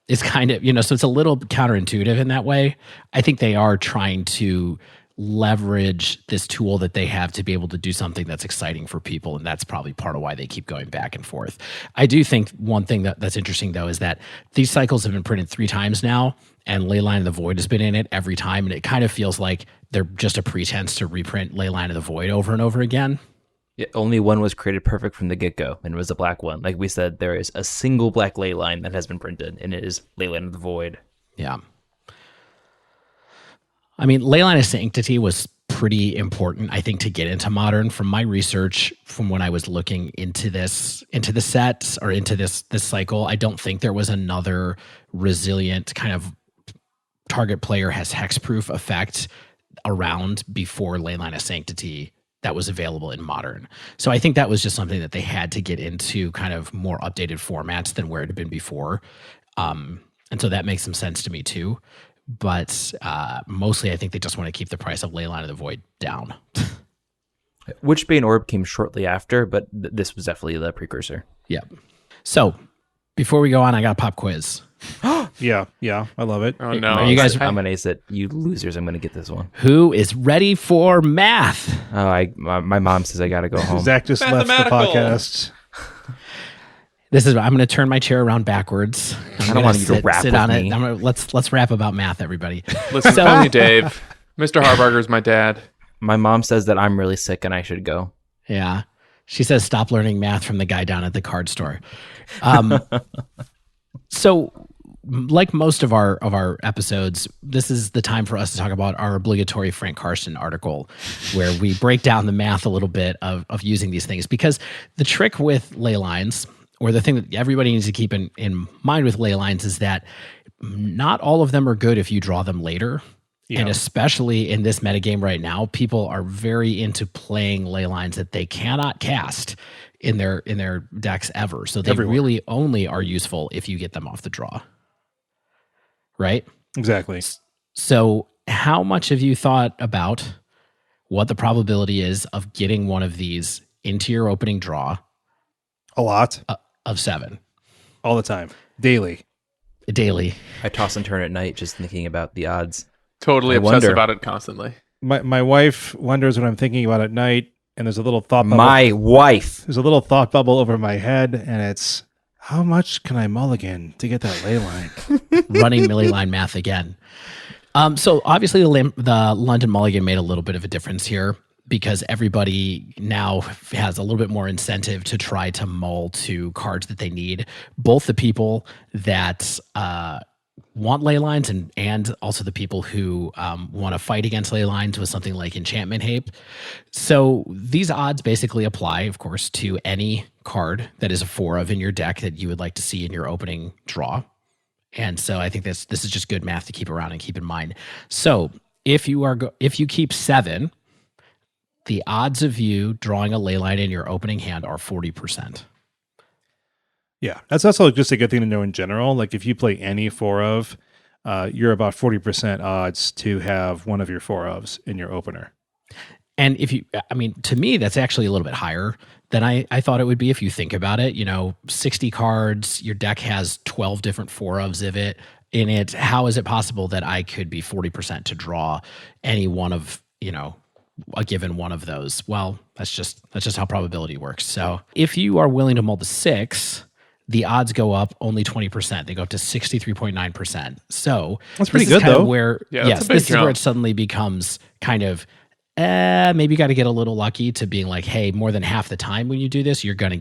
S3: It's kind of, so it's a little counterintuitive in that way. I think they are trying to leverage this tool that they have to be able to do something that's exciting for people, and that's probably part of why they keep going back and forth. I do think one thing that's interesting, though, is that these cycles have been printed 3 times now, and Leyline of the Void has been in it every time, and it kind of feels like they're just a pretense to reprint Leyline of the Void over and over again.
S4: Yeah, only one was created perfect from the get-go, and it was a black one. Like we said, there is a single black Leyline that has been printed, and it is Leyline of the Void.
S3: Yeah. I mean, Leyline of Sanctity was pretty important, I think, to get into Modern. From my research, from when I was looking into the sets or into this cycle, I don't think there was another resilient kind of target player has hexproof effect around before Leyline of Sanctity that was available in Modern. So I think that was just something that they had to get into kind of more updated formats than where it had been before. And so that makes some sense to me too. But mostly I think they just want to keep the price of Leyline of the Void down.
S4: Witchbane Orb came shortly after, but this was definitely the precursor.
S3: Yeah. So before we go on, I got a pop quiz.
S2: Yeah, I love it.
S1: Oh no!
S3: Are you guys?
S4: I'm gonna ace it. You losers! I'm gonna get this one.
S3: Who is ready for math?
S4: Oh, my mom says I gotta go home.
S2: Zach just left the
S1: Mathematical.
S2: podcast.
S3: I'm going to turn my chair around backwards.
S4: I don't want you to rap
S3: sit
S4: with
S3: on
S4: me.
S3: it. Let's rap about math, everybody.
S1: Listen,
S3: So-
S1: call me Dave. Mr. Harbarger's my dad.
S4: My mom says that I'm really sick and I should go.
S3: Yeah. She says, stop learning math from the guy down at the card store. So like most of our episodes, this is the time for us to talk about our obligatory Frank Karsten article where we break down the math a little bit of using these things, because the trick with ley lines, or the thing that everybody needs to keep in mind with ley lines, is that not all of them are good if you draw them later.
S2: Yeah.
S3: And especially in this metagame right now, people are very into playing ley lines that they cannot cast in their decks ever. So they
S2: Everywhere.
S3: really only are useful if you get them off the draw. Right?
S2: Exactly.
S3: So how much have you thought about what the probability is of getting one of these into your opening draw
S2: A lot.
S3: of 7
S2: All the time. Daily.
S3: daily?
S4: I toss and turn at night just thinking about the odds.
S1: Totally
S4: I
S1: obsessed
S4: wonder.
S1: about it constantly.
S2: My wife wonders what I'm thinking about at night, and there's a little thought bubble.
S4: My wife.
S2: There's a little thought bubble over my head, and it's, how much can I mulligan to get that ley line?
S3: Running Leyline math again. So obviously the London Mulligan made a little bit of a difference here, because everybody now has a little bit more incentive to try to mull to cards that they need. Both the people that want ley lines and also the people who want to fight against ley lines with something like Enchantment Hape. So these odds basically apply, of course, to any card that is a 4 of in your deck that you would like to see in your opening draw. And so I think this is just good math to keep around and keep in mind. So if you keep 7, the odds of you drawing a ley line in your opening hand are 40%.
S2: Yeah, that's also just a good thing to know in general. Like if you play any 4 of, you're about 40% odds to have one of your 4 ofs in your opener.
S3: And to me, that's actually a little bit higher than I thought it would be if you think about it. 60 cards, your deck has 12 different 4 ofs of it in it. How is it possible that I could be 40% to draw any one of, a given one of those? Well, that's just how probability works. So if you are willing to mull to 6, the odds go up only 20%. They go up to 63.9%. So
S2: That's pretty
S3: this is
S2: good,
S3: kind of
S2: though.
S3: where,
S1: Yeah, that's
S3: yes,
S1: a big
S3: this is where
S1: jump.
S3: it suddenly becomes kind of, maybe you got to get a little lucky to being like, hey, more than half the time when you do this, you're probably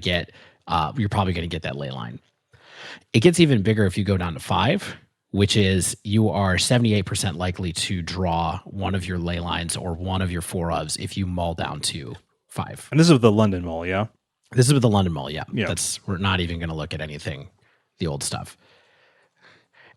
S3: going to get that ley line. It gets even bigger if you go down to 5, which is you are 78% likely to draw one of your ley lines or one of your 4 ofs if you mull down to 5.
S2: And this is the London Mull, yeah?
S3: This is with the London Mull, yeah.
S2: Yeah.
S3: We're not even going to look at anything, the old stuff.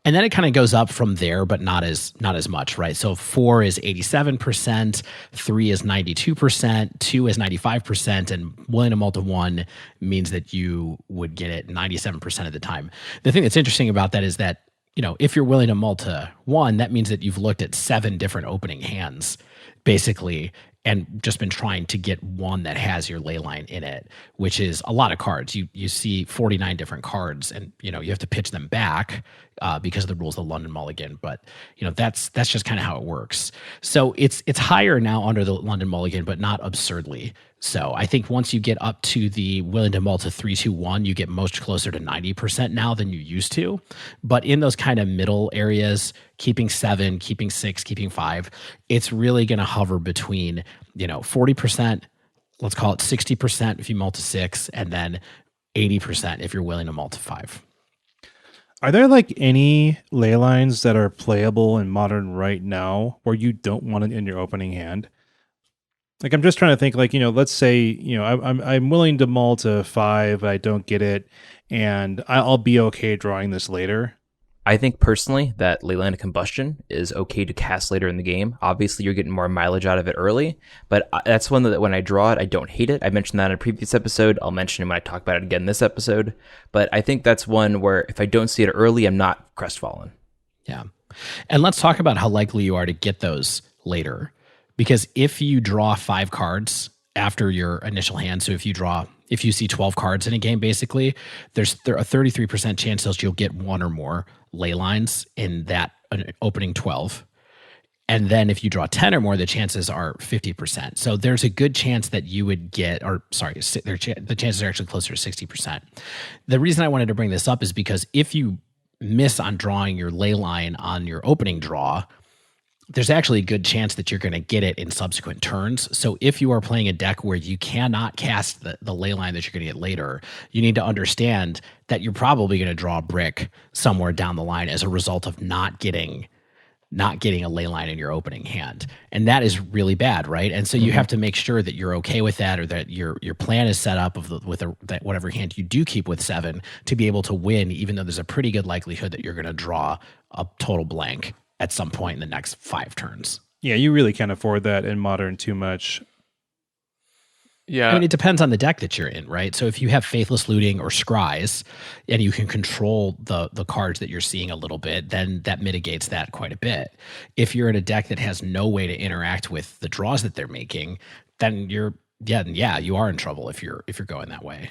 S3: And then it kind of goes up from there, but not as much, right? So 4 is 87%, 3 is 92%, 2 is 95%, and willing to mull to 1 means that you would get it 97% of the time. The thing that's interesting about that is that, if you're willing to mull to 1, that means that you've looked at 7 different opening hands, basically, and just been trying to get one that has your ley line in it, which is a lot of cards. You see 49 different cards, and you have to pitch them back because of the rules of the London Mulligan. But that's just kind of how it works. So it's higher now under the London Mulligan, but not absurdly. So I think once you get up to the willing to mull to 3, 2, 1, you get most closer to 90% now than you used to. But in those kind of middle areas, keeping 7, keeping 6, keeping 5, it's really going to hover between 40%, let's call it 60% if you mull to 6, and then 80% if you're willing to mull to 5.
S2: Are there like any ley lines that are playable in Modern right now where you don't want it in your opening hand? Like I'm just trying to think, like, let's say, I'm willing to mull to 5, I don't get it, and I'll be okay drawing this later.
S4: I think personally that Leyline of Combustion is okay to cast later in the game. Obviously, you're getting more mileage out of it early, but that's one that when I draw it, I don't hate it. I mentioned that in a previous episode. I'll mention it when I talk about it again this episode. But I think that's one where if I don't see it early, I'm not crestfallen.
S3: Yeah. And let's talk about how likely you are to get those later. Because if you draw 5 cards after your initial hand, so if you see 12 cards in a game, basically, there are a 33% chance that you'll get one or more ley lines in that opening 12. And then if you draw 10 or more, the chances are 50%. So there's a good chance that you would get, the chances are actually closer to 60%. The reason I wanted to bring this up is because if you miss on drawing your ley line on your opening draw, there's actually a good chance that you're going to get it in subsequent turns. So if you are playing a deck where you cannot cast the ley line that you're going to get later, you need to understand that you're probably going to draw a brick somewhere down the line as a result of not getting a ley line in your opening hand. And that is really bad, right? And so you have to make sure that you're okay with that, or that your plan is set up that whatever hand you do keep with 7 to be able to win, even though there's a pretty good likelihood that you're going to draw a total blank at some point in the next 5 turns.
S2: Yeah, you really can't afford that in Modern too much.
S1: Yeah.
S3: I mean, it depends on the deck that you're in, right? So if you have Faithless Looting or Scries, and you can control the cards that you're seeing a little bit, then that mitigates that quite a bit. If you're in a deck that has no way to interact with the draws that they're making, then you are in trouble if you're going that way.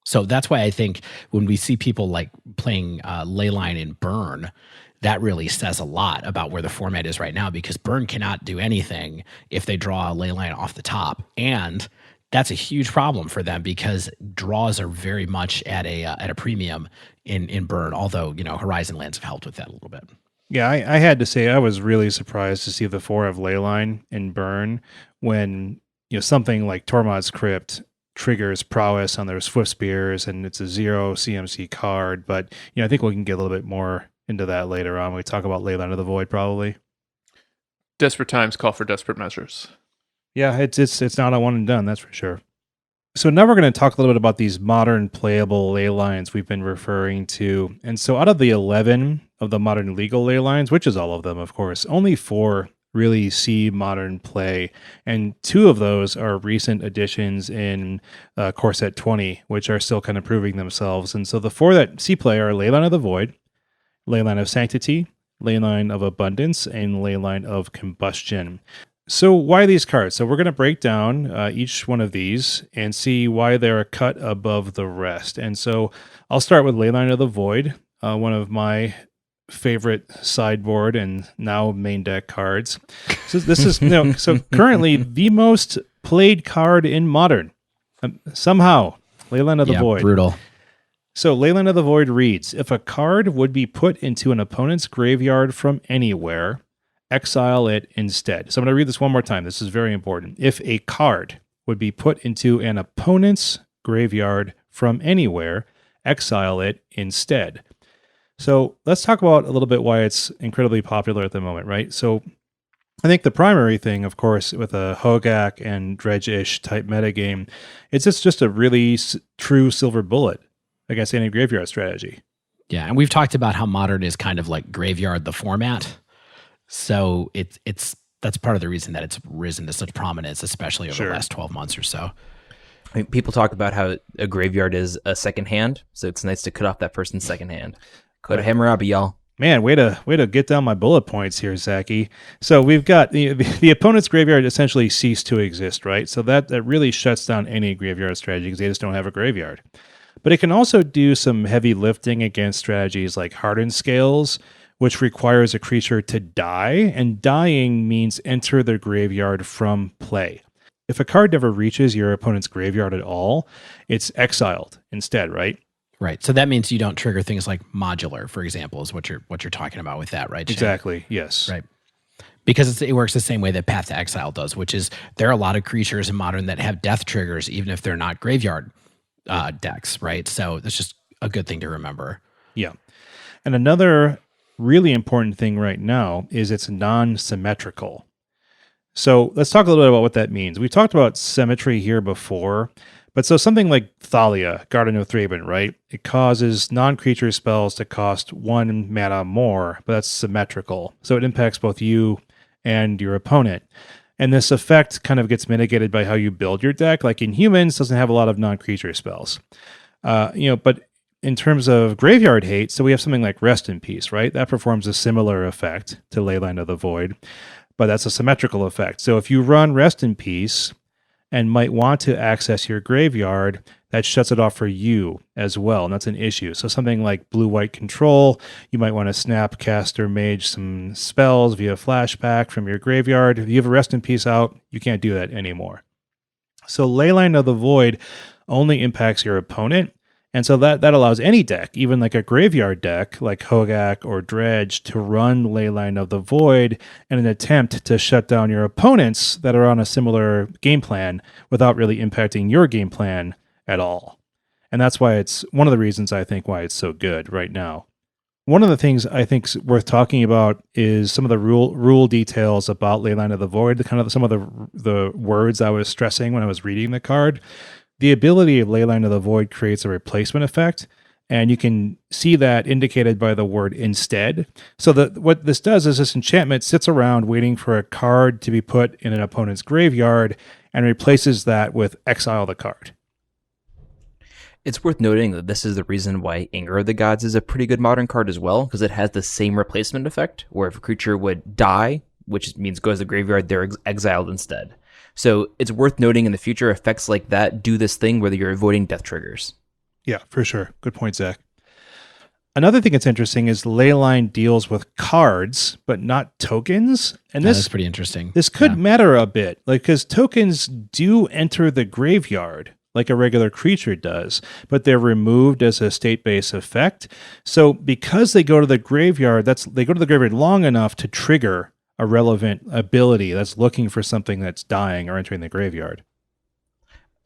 S3: So that's why I think when we see people like playing Leyline in Burn, that really says a lot about where the format is right now, because Burn cannot do anything if they draw a Leyline off the top. And that's a huge problem for them because draws are very much at a premium in Burn, although, Horizon lands have helped with that a little bit.
S2: Yeah, I had to say I was really surprised to see the 4 of Leyline in Burn when something like Tormod's Crypt triggers prowess on their Swift Spears, and it's a 0 CMC card. But I think we can get a little bit more into that later on when we talk about Leyline of the Void, probably.
S1: Desperate times call for desperate measures.
S2: Yeah, it's not a one and done, that's for sure. So now we're going to talk a little bit about these modern playable ley lines we've been referring to. And so out of the 11 of the modern legal ley lines, which is all of them, of course, only 4 really see modern play, and 2 of those are recent additions in Core Set 20, which are still kind of proving themselves. And so the 4 that see play are Leyline of the Void, Leyline of Sanctity, Leyline of Abundance, and Leyline of Combustion. So why these cards? So we're going to break down each one of these and see why they're cut above the rest. And so I'll start with Leyline of the Void, one of my favorite sideboard and now main deck cards. So this is so currently the most played card in Modern. Somehow, Leyline of the Void.
S3: Brutal.
S2: So Leyline of the Void reads, if a card would be put into an opponent's graveyard from anywhere, exile it instead. So I'm going to read this one more time. This is very important. If a card would be put into an opponent's graveyard from anywhere, exile it instead. So let's talk about a little bit why it's incredibly popular at the moment, right? So I think the primary thing, of course, with a Hogak and Dredge-ish type metagame, it's just a really true silver bullet against any graveyard strategy.
S3: Yeah, and we've talked about how Modern is kind of like graveyard the format. So that's part of the reason that it's risen to such prominence, especially over the last 12 months or so.
S4: I mean, people talk about how a graveyard is a second hand, so it's nice to cut off that person's second hand. Go to Hammurabi, y'all.
S2: Man, way to get down my bullet points here, Zachy. So we've got the opponent's graveyard essentially ceased to exist, right? So that really shuts down any graveyard strategy because they just don't have a graveyard. But it can also do some heavy lifting against strategies like Hardened Scales, which requires a creature to die, and dying means enter the graveyard from play. If a card never reaches your opponent's graveyard at all, it's exiled instead, right?
S3: Right. So that means you don't trigger things like modular, for example, is what you're talking about with that, right, Shane?
S2: Exactly. Yes.
S3: Right. Because it works the same way that Path to Exile does, which is there are a lot of creatures in Modern that have death triggers, even if they're not graveyard decks, right? So that's just a good thing to remember.
S2: Yeah. And another really important thing right now is it's non-symmetrical. So let's talk a little bit about what that means. We've talked about symmetry here before, But so something like Thalia, Garden of Thraben, right? It causes non-creature spells to cost 1 mana more, but that's symmetrical. So it impacts both you and your opponent. And this effect kind of gets mitigated by how you build your deck. Like in humans, doesn't have a lot of non-creature spells. But in terms of graveyard hate, so we have something like Rest in Peace, right? That performs a similar effect to Leyline of the Void, but that's a symmetrical effect. So if you run Rest in Peace and might want to access your graveyard, that shuts it off for you as well, and that's an issue. So something like Blue-White Control, you might want to snap, cast, or mage some spells via flashback from your graveyard. If you have a Rest in Peace out, you can't do that anymore. So Leyline of the Void only impacts your opponent, and so that allows any deck, even like a graveyard deck like Hogak or Dredge, to run Leyline of the Void in an attempt to shut down your opponents that are on a similar game plan without really impacting your game plan at all. And that's why it's one of the reasons I think why it's so good right now. One of the things I think is worth talking about is some of the rule details about Leyline of the Void, some of the words I was stressing when I was reading the card. The ability of Leyline of the Void creates a replacement effect, and you can see that indicated by the word instead. So what this does is this enchantment sits around waiting for a card to be put in an opponent's graveyard and replaces that with exile the card.
S4: It's worth noting that this is the reason why Anger of the Gods is a pretty good modern card as well, because it has the same replacement effect, where if a creature would die, which means goes to the graveyard, they're exiled instead. So it's worth noting in the future, effects like that do this thing whether you're avoiding death triggers.
S2: Yeah, for sure. Good point, Zach. Another thing that's interesting is Leyline deals with cards, but not tokens. And
S3: That's pretty interesting.
S2: This could matter a bit, because tokens do enter the graveyard like a regular creature does, but they're removed as a state-based effect. So because they go to the graveyard, they go to the graveyard long enough to trigger a relevant ability that's looking for something that's dying or entering the graveyard.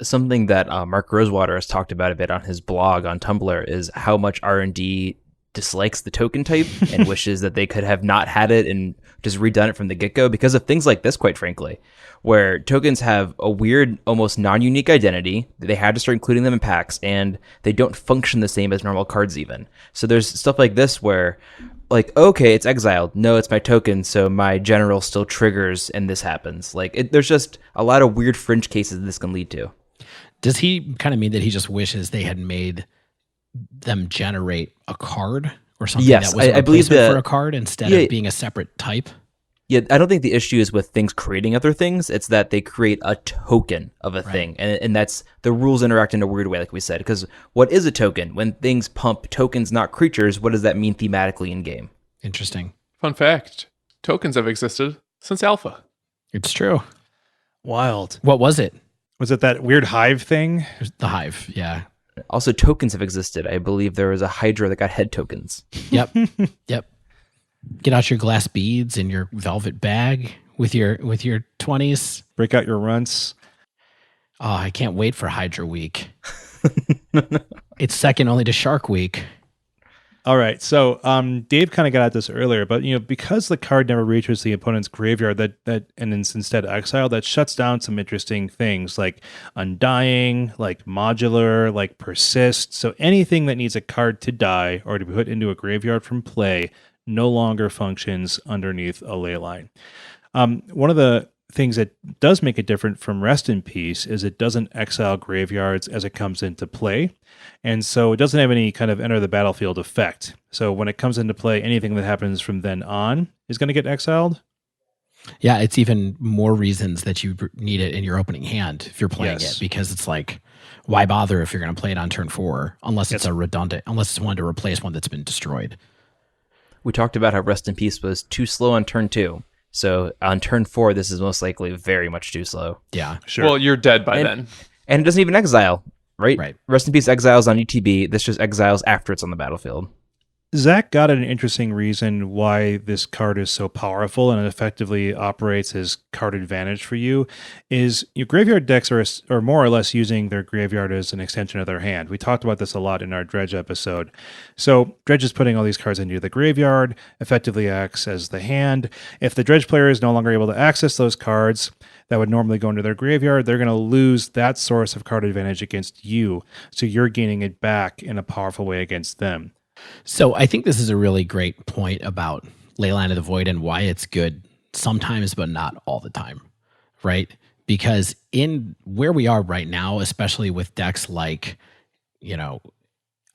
S4: Something that Mark Rosewater has talked about a bit on his blog on Tumblr is how much R&D dislikes the token type and wishes that they could have not had it and just redone it from the get-go because of things like this, quite frankly, where tokens have a weird, almost non-unique identity. They had to start including them in packs, and they don't function the same as normal cards even. So there's stuff like this where, like, okay, it's exiled. No, it's my token, so my general still triggers, and this happens. There's just a lot of weird fringe cases this can lead to.
S3: Does he kind of mean that he just wishes they had made them generate a card or something that was a replacement for a card instead of being a separate type?
S4: Yeah, I don't think the issue is with things creating other things. It's that they create a token of a thing. And that's the rules interact in a weird way, like we said. Because what is a token? When things pump tokens, not creatures, what does that mean thematically in game?
S3: Interesting.
S1: Fun fact, tokens have existed since Alpha.
S3: It's true.
S2: Wild.
S3: What was it?
S2: Was it that weird hive thing?
S3: The hive, yeah.
S4: Also, tokens have existed. I believe there was a Hydra that got head tokens.
S3: Yep. Yep. Get out your glass beads and your velvet bag with your 20s.
S2: Break out your runts.
S3: Oh, I can't wait for Hydra Week. It's second only to Shark Week.
S2: All right. So Dave kind of got at this earlier, but because the card never reaches the opponent's graveyard and it's instead exile, that shuts down some interesting things like Undying, like Modular, like Persist. So anything that needs a card to die or to be put into a graveyard from play no longer functions underneath a Leyline. One of the things that does make it different from Rest in Peace is it doesn't exile graveyards as it comes into play. And so it doesn't have any kind of enter the battlefield effect. So when it comes into play, anything that happens from then on is going to get exiled.
S3: Yeah, it's even more reasons that you need it in your opening hand if you're playing it, because it's like, why bother if you're going to play it on turn 4 unless it's unless it's one to replace one that's been destroyed.
S4: We talked about how Rest in Peace was too slow on turn 2. So on turn 4, this is most likely very much too slow.
S3: Yeah,
S2: sure.
S1: Well, you're dead by then.
S4: And it doesn't even exile, right?
S3: Right.
S4: Rest in Peace exiles on ETB. This just exiles after it's on the battlefield.
S2: Zach got an interesting reason why this card is so powerful and it effectively operates as card advantage for you. Is your graveyard decks are more or less using their graveyard as an extension of their hand. We talked about this a lot in our Dredge episode. So Dredge is putting all these cards into the graveyard, effectively acts as the hand. If the Dredge player is no longer able to access those cards that would normally go into their graveyard, they're going to lose that source of card advantage against you. So you're gaining it back in a powerful way against them.
S3: So I think this is a really great point about Leyline of the Void and why it's good sometimes, but not all the time, right? Because in where we are right now, especially with decks like,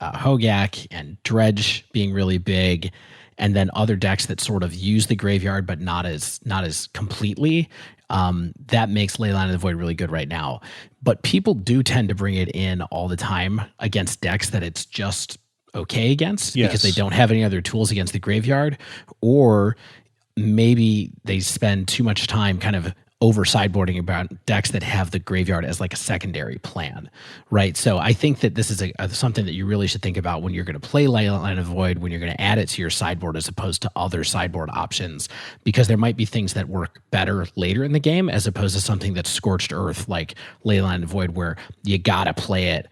S3: Hogak and Dredge being really big, and then other decks that sort of use the graveyard but not as completely, that makes Leyline of the Void really good right now. But people do tend to bring it in all the time against decks that it's just okay against because they don't have any other tools against the graveyard, or maybe they spend too much time kind of over sideboarding about decks that have the graveyard as like a secondary plan, right? So I think that this is something that you really should think about when you're going to play Leyline of Void, when you're going to add it to your sideboard as opposed to other sideboard options, because there might be things that work better later in the game as opposed to something that's scorched earth like Leyline of Void, where you got to play it.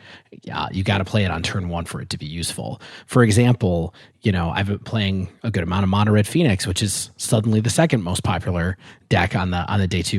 S3: You got to play it on turn one for it to be useful. For example, I've been playing a good amount of Mono Red Phoenix, which is suddenly the second most popular deck on the day two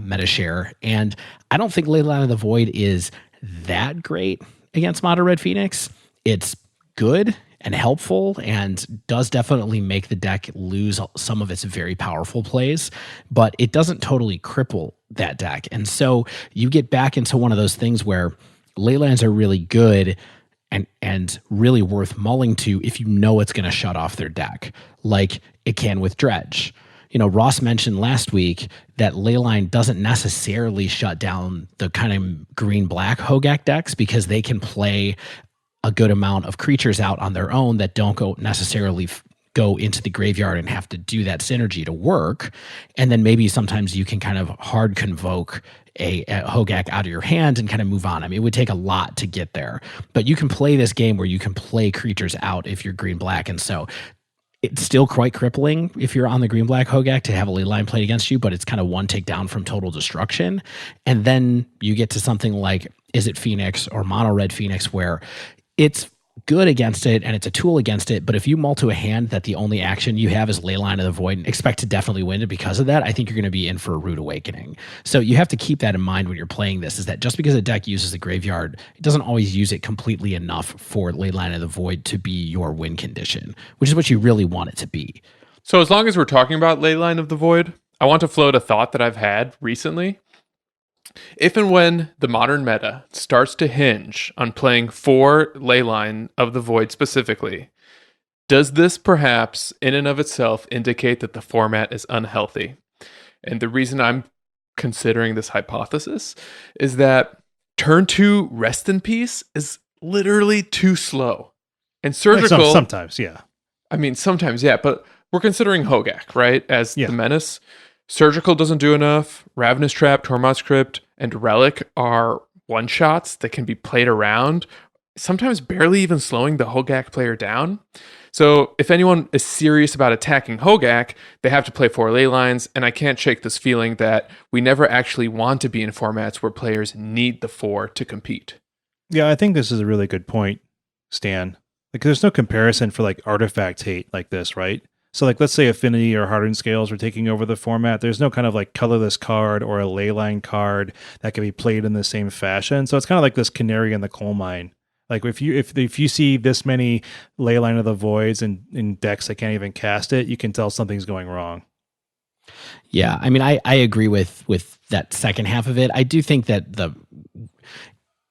S3: meta share. And I don't think Leyline of the Void is that great against Mono Red Phoenix. It's good and helpful and does definitely make the deck lose some of its very powerful plays, but it doesn't totally cripple that deck. And so you get back into one of those things where Leylines are really good and really worth mulling to if you know it's going to shut off their deck, like it can with Dredge. Ross mentioned last week that Leyline doesn't necessarily shut down the kind of green-black Hogak decks because they can play a good amount of creatures out on their own that don't necessarily go into the graveyard and have to do that synergy to work. And then maybe sometimes you can kind of hard convoke a Hogak out of your hand and kind of move on. I mean, it would take a lot to get there, but you can play this game where you can play creatures out if you're green-black. And so it's still quite crippling if you're on the green-black Hogak to have a Leyline played against you, but it's kind of one takedown from total destruction. And then you get to something like, is it Phoenix or Mono Red Phoenix, where it's good against it and it's a tool against it, but if you mull to a hand that the only action you have is Leyline of the Void and expect to definitely win it because of that, I think you're going to be in for a rude awakening. So you have to keep that in mind when you're playing this, is that just because a deck uses the graveyard, it doesn't always use it completely enough for Leyline of the Void to be your win condition, which is what you really want it to be.
S1: So as long as we're talking about Leyline of the Void, I want to float a thought that I've had recently. If and when the modern meta starts to hinge on playing for Leyline of the Void specifically, does this perhaps in and of itself indicate that the format is unhealthy? And the reason I'm considering this hypothesis is that turn 2 Rest in Peace is literally too slow. And Surgical...
S2: Sometimes, yeah.
S1: I mean, sometimes, yeah, but we're considering Hogak, right, as the menace. Surgical doesn't do enough. Ravenous Trap, Tormod's Crypt, and Relic are one-shots that can be played around, sometimes barely even slowing the Hogak player down. So if anyone is serious about attacking Hogak, they have to play 4 Leylines, and I can't shake this feeling that we never actually want to be in formats where players need the 4 to compete.
S2: Yeah, I think this is a really good point, Stan. Like, there's no comparison for like artifact hate like this, right? So like, let's say Affinity or Hardened Scales are taking over the format. There's no kind of like colorless card or a Leyline card that can be played in the same fashion. So it's kind of like this canary in the coal mine. Like if you see this many Leyline of the Voids in decks that can't even cast it, you can tell something's going wrong.
S3: Yeah, I mean, I agree with that second half of it. I do think that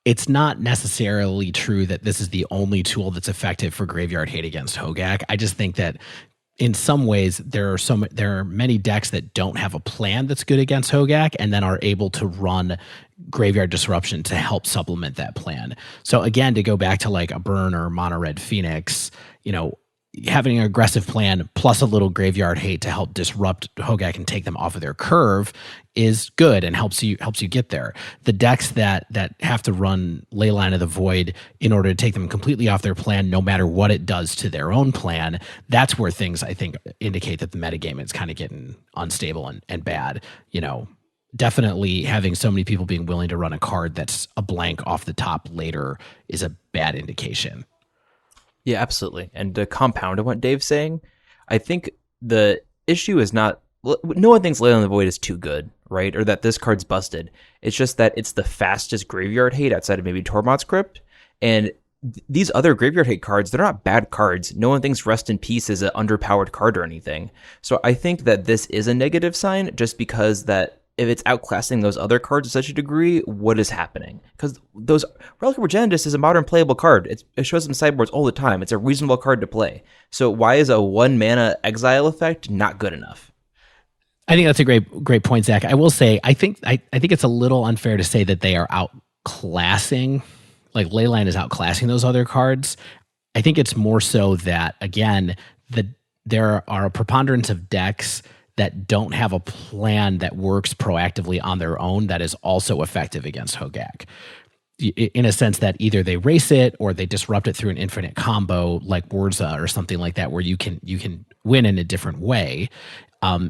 S3: it's not necessarily true that this is the only tool that's effective for graveyard hate against Hogak. I just think that in some ways, there are many decks that don't have a plan that's good against Hogak and then are able to run Graveyard Disruption to help supplement that plan. So again, to go back to like a Burn or Mono Red Phoenix, having an aggressive plan plus a little graveyard hate to help disrupt Hogak and take them off of their curve is good and helps you get there. The decks that have to run Leyline of the Void in order to take them completely off their plan, no matter what it does to their own plan, that's where things I think indicate that the metagame is kind of getting unstable and bad. Definitely having so many people being willing to run a card that's a blank off the top later is a bad indication.
S4: Yeah, absolutely. And to compound on what Dave's saying, I think the issue is not, no one thinks Leyline of the Void is too good, right? Or that this card's busted. It's just that it's the fastest graveyard hate outside of maybe Tormod's Crypt. And these other graveyard hate cards, they're not bad cards. No one thinks Rest in Peace is an underpowered card or anything. So I think that this is a negative sign just because that if it's outclassing those other cards to such a degree, what is happening? Because those Relic of Progenitus is a modern playable card. It shows up in sideboards all the time. It's a reasonable card to play. So why is a 1 mana exile effect not good enough?
S3: I think that's a great point, Zach. I will say I think it's a little unfair to say that they are outclassing, like Leyline is outclassing those other cards. I think it's more so that again there are a preponderance of decks that don't have a plan that works proactively on their own that is also effective against Hogak. In a sense that either they race it or they disrupt it through an infinite combo like Wurza or something like that, where you can win in a different way.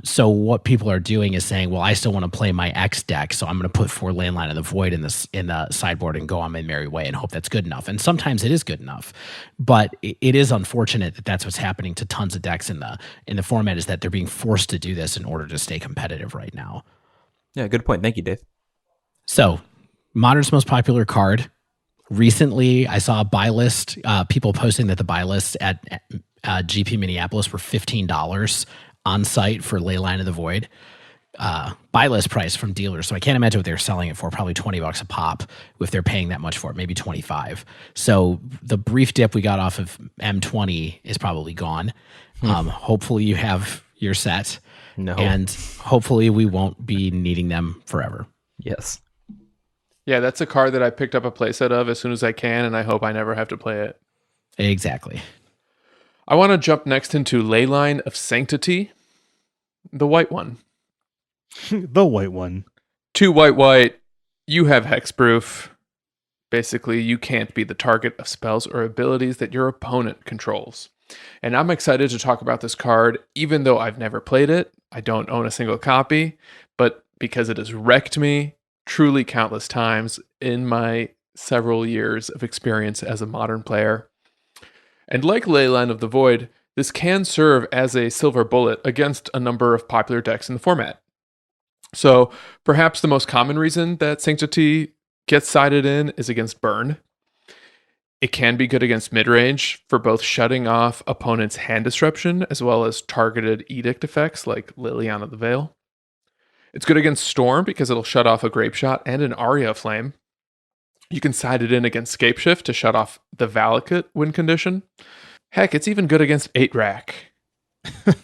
S3: So what people are doing is saying, well, I still want to play my X deck, so I'm going to put 4 Leyline of the Void in the sideboard and go on my merry way and hope that's good enough. And sometimes it is good enough, but it is unfortunate that that's what's happening to tons of decks in the format, is that they're being forced to do this in order to stay competitive right now.
S4: Yeah, good point. Thank you, Dave.
S3: So, Modern's most popular card. Recently, I saw a buy list, people posting that the buy lists at GP Minneapolis were $15 on site for Leyline of the Void. Buy list price from dealers. So I can't imagine what they're selling it for. Probably $20 a pop if they're paying that much for it, maybe 25. So the brief dip we got off of M20 is probably gone. Hopefully you have your set.
S4: No.
S3: And hopefully we won't be needing them forever.
S4: Yes.
S1: Yeah, that's a card that I picked up a playset of as soon as I can, and I hope I never have to play it.
S3: Exactly.
S1: I want to jump next into Leyline of Sanctity, the white one.
S2: The white one.
S1: 2 white. You have hexproof. Basically, you can't be the target of spells or abilities that your opponent controls. And I'm excited to talk about this card, even though I've never played it. I don't own a single copy, but because it has wrecked me truly countless times in my several years of experience as a modern player. And like Leyline of the Void, this can serve as a silver bullet against a number of popular decks in the format. So perhaps the most common reason that Sanctity gets sided in is against burn. It can be good against midrange for both shutting off opponents' hand disruption as well as targeted edict effects like Liliana of the Veil. It's good against storm because it'll shut off a grape shot and an Aria Flame. You can side it in against Scapeshift to shut off the Valakut win condition. Heck, it's even good against 8-rack.
S3: It's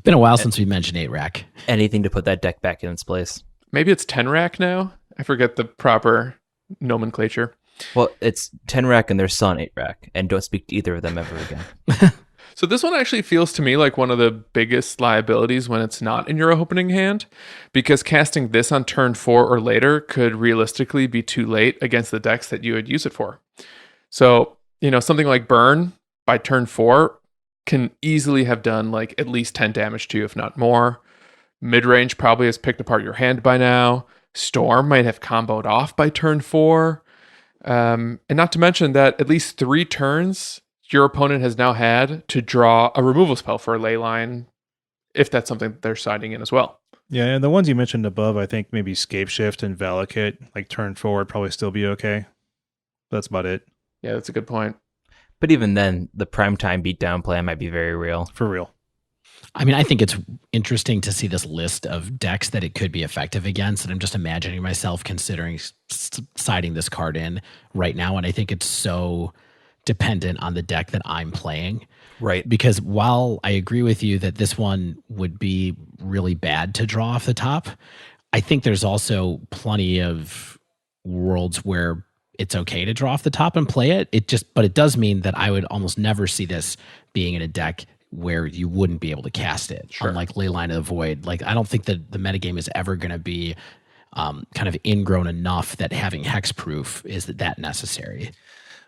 S3: been a while since we mentioned 8-rack.
S4: Anything to put that deck back in its place.
S1: Maybe it's 10-rack now? I forget the proper nomenclature.
S4: Well, it's 10-rack and their son 8-rack, and don't speak to either of them ever again.
S1: So this one actually feels to me like one of the biggest liabilities when it's not in your opening hand, because casting this on turn 4 or later could realistically be too late against the decks that you would use it for. So, something like Burn by turn 4 can easily have done like at least 10 damage to you, if not more. Midrange probably has picked apart your hand by now. Storm might have comboed off by turn 4. And not to mention that at least 3 turns your opponent has now had to draw a removal spell for a Leyline, if that's something that they're siding in as well.
S2: Yeah, and the ones you mentioned above, I think maybe Scapeshift and Valakut, like turn 4 would probably still be okay. That's about it.
S1: Yeah, that's a good point.
S4: But even then, the primetime beatdown plan might be very real.
S2: For real.
S3: I mean, I think it's interesting to see this list of decks that it could be effective against, and I'm just imagining myself considering siding this card in right now, and I think it's so dependent on the deck that I'm playing.
S4: Right.
S3: Because while I agree with you that this one would be really bad to draw off the top, I think there's also plenty of worlds where it's okay to draw off the top and play it. But it does mean that I would almost never see this being in a deck where you wouldn't be able to cast it.
S1: Sure.
S3: Unlike Leyline of the Void, like I don't think that the metagame is ever going to be kind of ingrown enough that having hexproof is that necessary.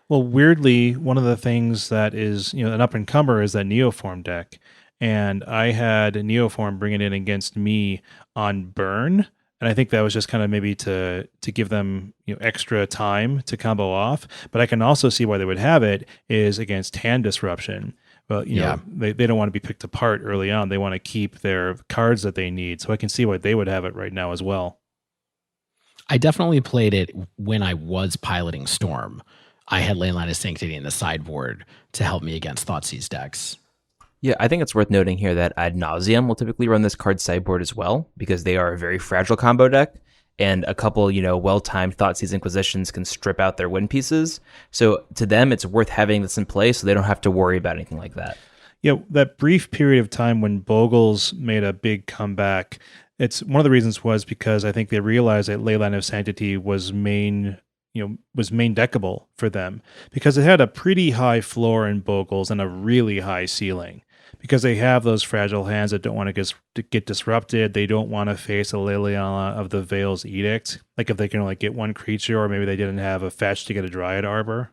S2: Well, weirdly, one of the things that is, an up and comer is that Neoform deck. And I had a Neoform bring it in against me on burn. And I think that was just kind of maybe to give them extra time to combo off. But I can also see why they would have it is against hand disruption. Well, they don't want to be picked apart early on. They want to keep their cards that they need. So I can see why they would have it right now as well.
S3: I definitely played it when I was piloting Storm. I had Leyline of Sanctity in the sideboard to help me against Thoughtseize decks.
S4: Yeah, I think it's worth noting here that Ad Nauseam will typically run this card sideboard as well, because they are a very fragile combo deck, and a couple, well-timed Thoughtseize Inquisitions can strip out their win pieces. So to them, it's worth having this in play so they don't have to worry about anything like that.
S2: Yeah, that brief period of time when Bogles made a big comeback, it's one of the reasons was because I think they realized that Leyline of Sanctity was main deckable for them because it had a pretty high floor in Bogles and a really high ceiling because they have those fragile hands that don't want to get disrupted. They don't want to face a Liliana of the Veil's Edict. Like if they can only get one creature, or maybe they didn't have a fetch to get a Dryad Arbor.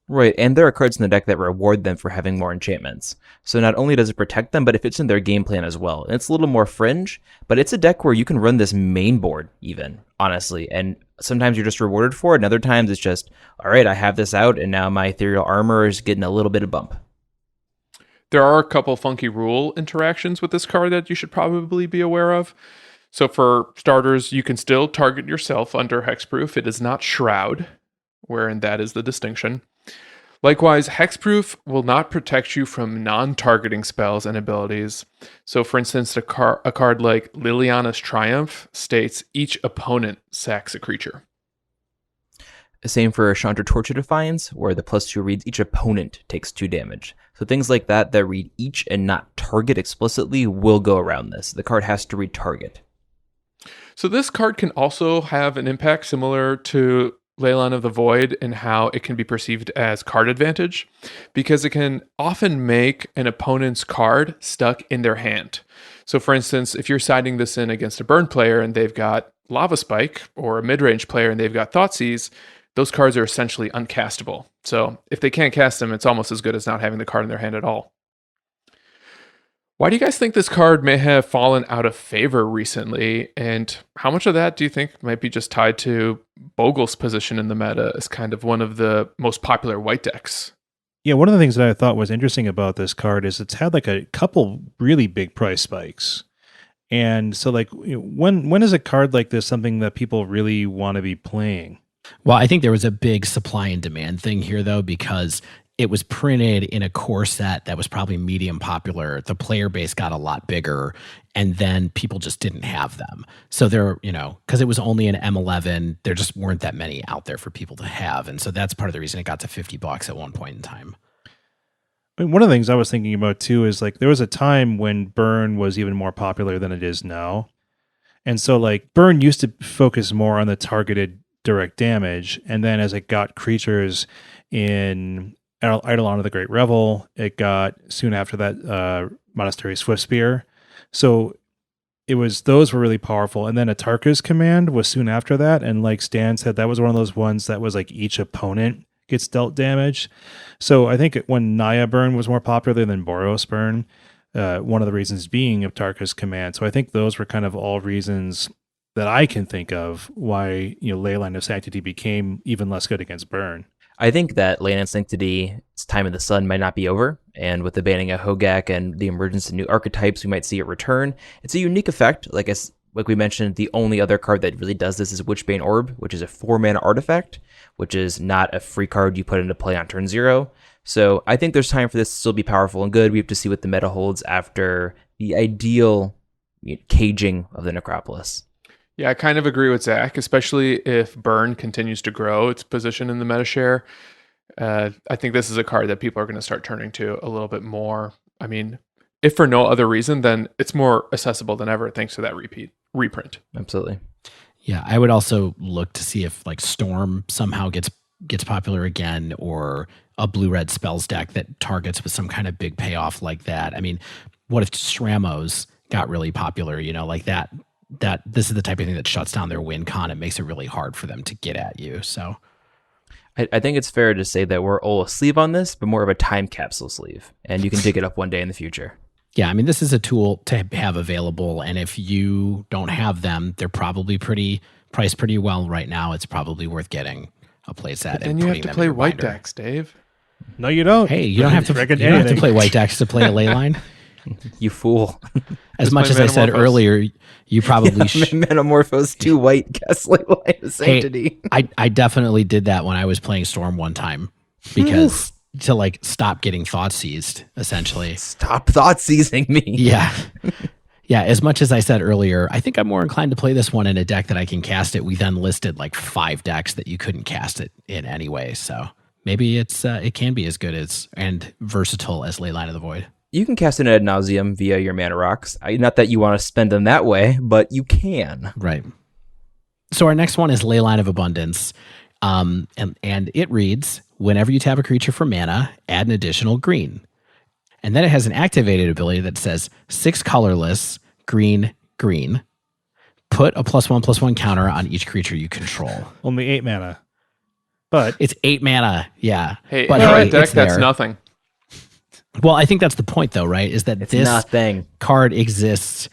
S4: Right, and there are cards in the deck that reward them for having more enchantments. So not only does it protect them, but it fits in their game plan as well. And it's a little more fringe, but it's a deck where you can run this main board even, honestly. And sometimes you're just rewarded for it, and other times it's just, all right, I have this out, and now my ethereal armor is getting a little bit of bump.
S1: There are a couple funky rule interactions with this card that you should probably be aware of. So for starters, you can still target yourself under hexproof. It is not shroud, wherein that is the distinction. Likewise, hexproof will not protect you from non-targeting spells and abilities. So for instance, a card like Liliana's Triumph states each opponent sacks a creature.
S4: Same for Chandra Torch of Defiance, where the +2 reads each opponent takes 2 damage. So things like that read each and not target explicitly will go around this. The card has to read target.
S1: So this card can also have an impact similar to Leyline of the Void in how it can be perceived as card advantage, because it can often make an opponent's card stuck in their hand. So for instance, if you're siding this in against a burn player and they've got Lava Spike, or a mid-range player and they've got Thoughtseize, those cards are essentially uncastable. So if they can't cast them, it's almost as good as not having the card in their hand at all. Why do you guys think this card may have fallen out of favor recently? And how much of that do you think might be just tied to Bogle's position in the meta as kind of one of the most popular white decks?
S2: Yeah, one of the things that I thought was interesting about this card is it's had like a couple really big price spikes. And so like when is a card like this something that people really want to be playing?
S3: Well, I think there was a big supply and demand thing here, though, because it was printed in a core set that was probably medium popular. The player base got a lot bigger, and then people just didn't have them. So there, because it was only an M11, there just weren't that many out there for people to have. And so that's part of the reason it got to $50 at one point in time.
S2: I mean, one of the things I was thinking about, too, is like there was a time when Burn was even more popular than it is now. And so like Burn used to focus more on the targeted direct damage, and then as it got creatures in Eidolon of the Great Revel, it got soon after that Monastery Swiftspear. So those were really powerful, and then Atarka's Command was soon after that, and like Stan said, that was one of those ones that was like each opponent gets dealt damage. So I think when Naya Burn was more popular than Boros Burn, one of the reasons being Atarka's Command. So I think those were kind of all reasons that I can think of why Leyline of Sanctity became even less good against Burn.
S4: I think that Leyline of Sanctity's time in the sun might not be over, and with the banning of Hogak and the emergence of new archetypes, we might see it return. It's a unique effect. Like we mentioned, the only other card that really does this is Witchbane Orb, which is a 4-mana artifact, which is not a free card you put into play on turn 0. So I think there's time for this to still be powerful and good. We have to see what the meta holds after the ideal caging of the Necropolis.
S1: Yeah, I kind of agree with Zach, especially if Burn continues to grow its position in the meta share. I think this is a card that people are going to start turning to a little bit more. I mean, if for no other reason, then it's more accessible than ever thanks to that reprint.
S4: Absolutely.
S3: Yeah, I would also look to see if like Storm somehow gets popular again, or a blue-red spells deck that targets with some kind of big payoff like that. I mean, what if Sramos got really popular? Like that this is the type of thing that shuts down their win con and makes it really hard for them to get at you. So
S4: I think it's fair to say that we're all asleep on this, but more of a time capsule sleeve, and you can dig it up one day in the future.
S3: yeah, I mean, this is a tool to have available, and if you don't have them, they're probably priced pretty well right now. It's probably worth getting a playset.
S1: But then you have to play white decks, Dave.
S2: No, you don't.
S3: Hey, you don't have to play white decks to play a Leyline.
S4: You fool.
S3: As much as I said earlier, you probably
S4: Metamorphose 2 white cast Leyline of Sanctity.
S3: Hey, I definitely did that when I was playing Storm one time, because to like stop getting thought seized, essentially.
S4: Stop thought seizing me.
S3: Yeah. Yeah, as much as I said earlier, I think I'm more inclined to play this one in a deck that I can cast it. We then listed like 5 decks that you couldn't cast it in anyway, so maybe it can be as good as and versatile as Leyline of the Void.
S4: You can cast it ad nauseum via your mana rocks. Not that you want to spend them that way, but you can.
S3: Right. So our next one is Leyline of Abundance, and it reads: whenever you tap a creature for mana, add an additional green. And then it has an activated ability that says 6 colorless, green, green. Put a +1/+1 counter on each creature you control.
S2: Only 8 mana. But
S3: it's 8 mana, yeah.
S1: Hey,
S3: but
S1: in a red deck, that's nothing.
S3: Well, I think that's the point, though, right? Is that this card exists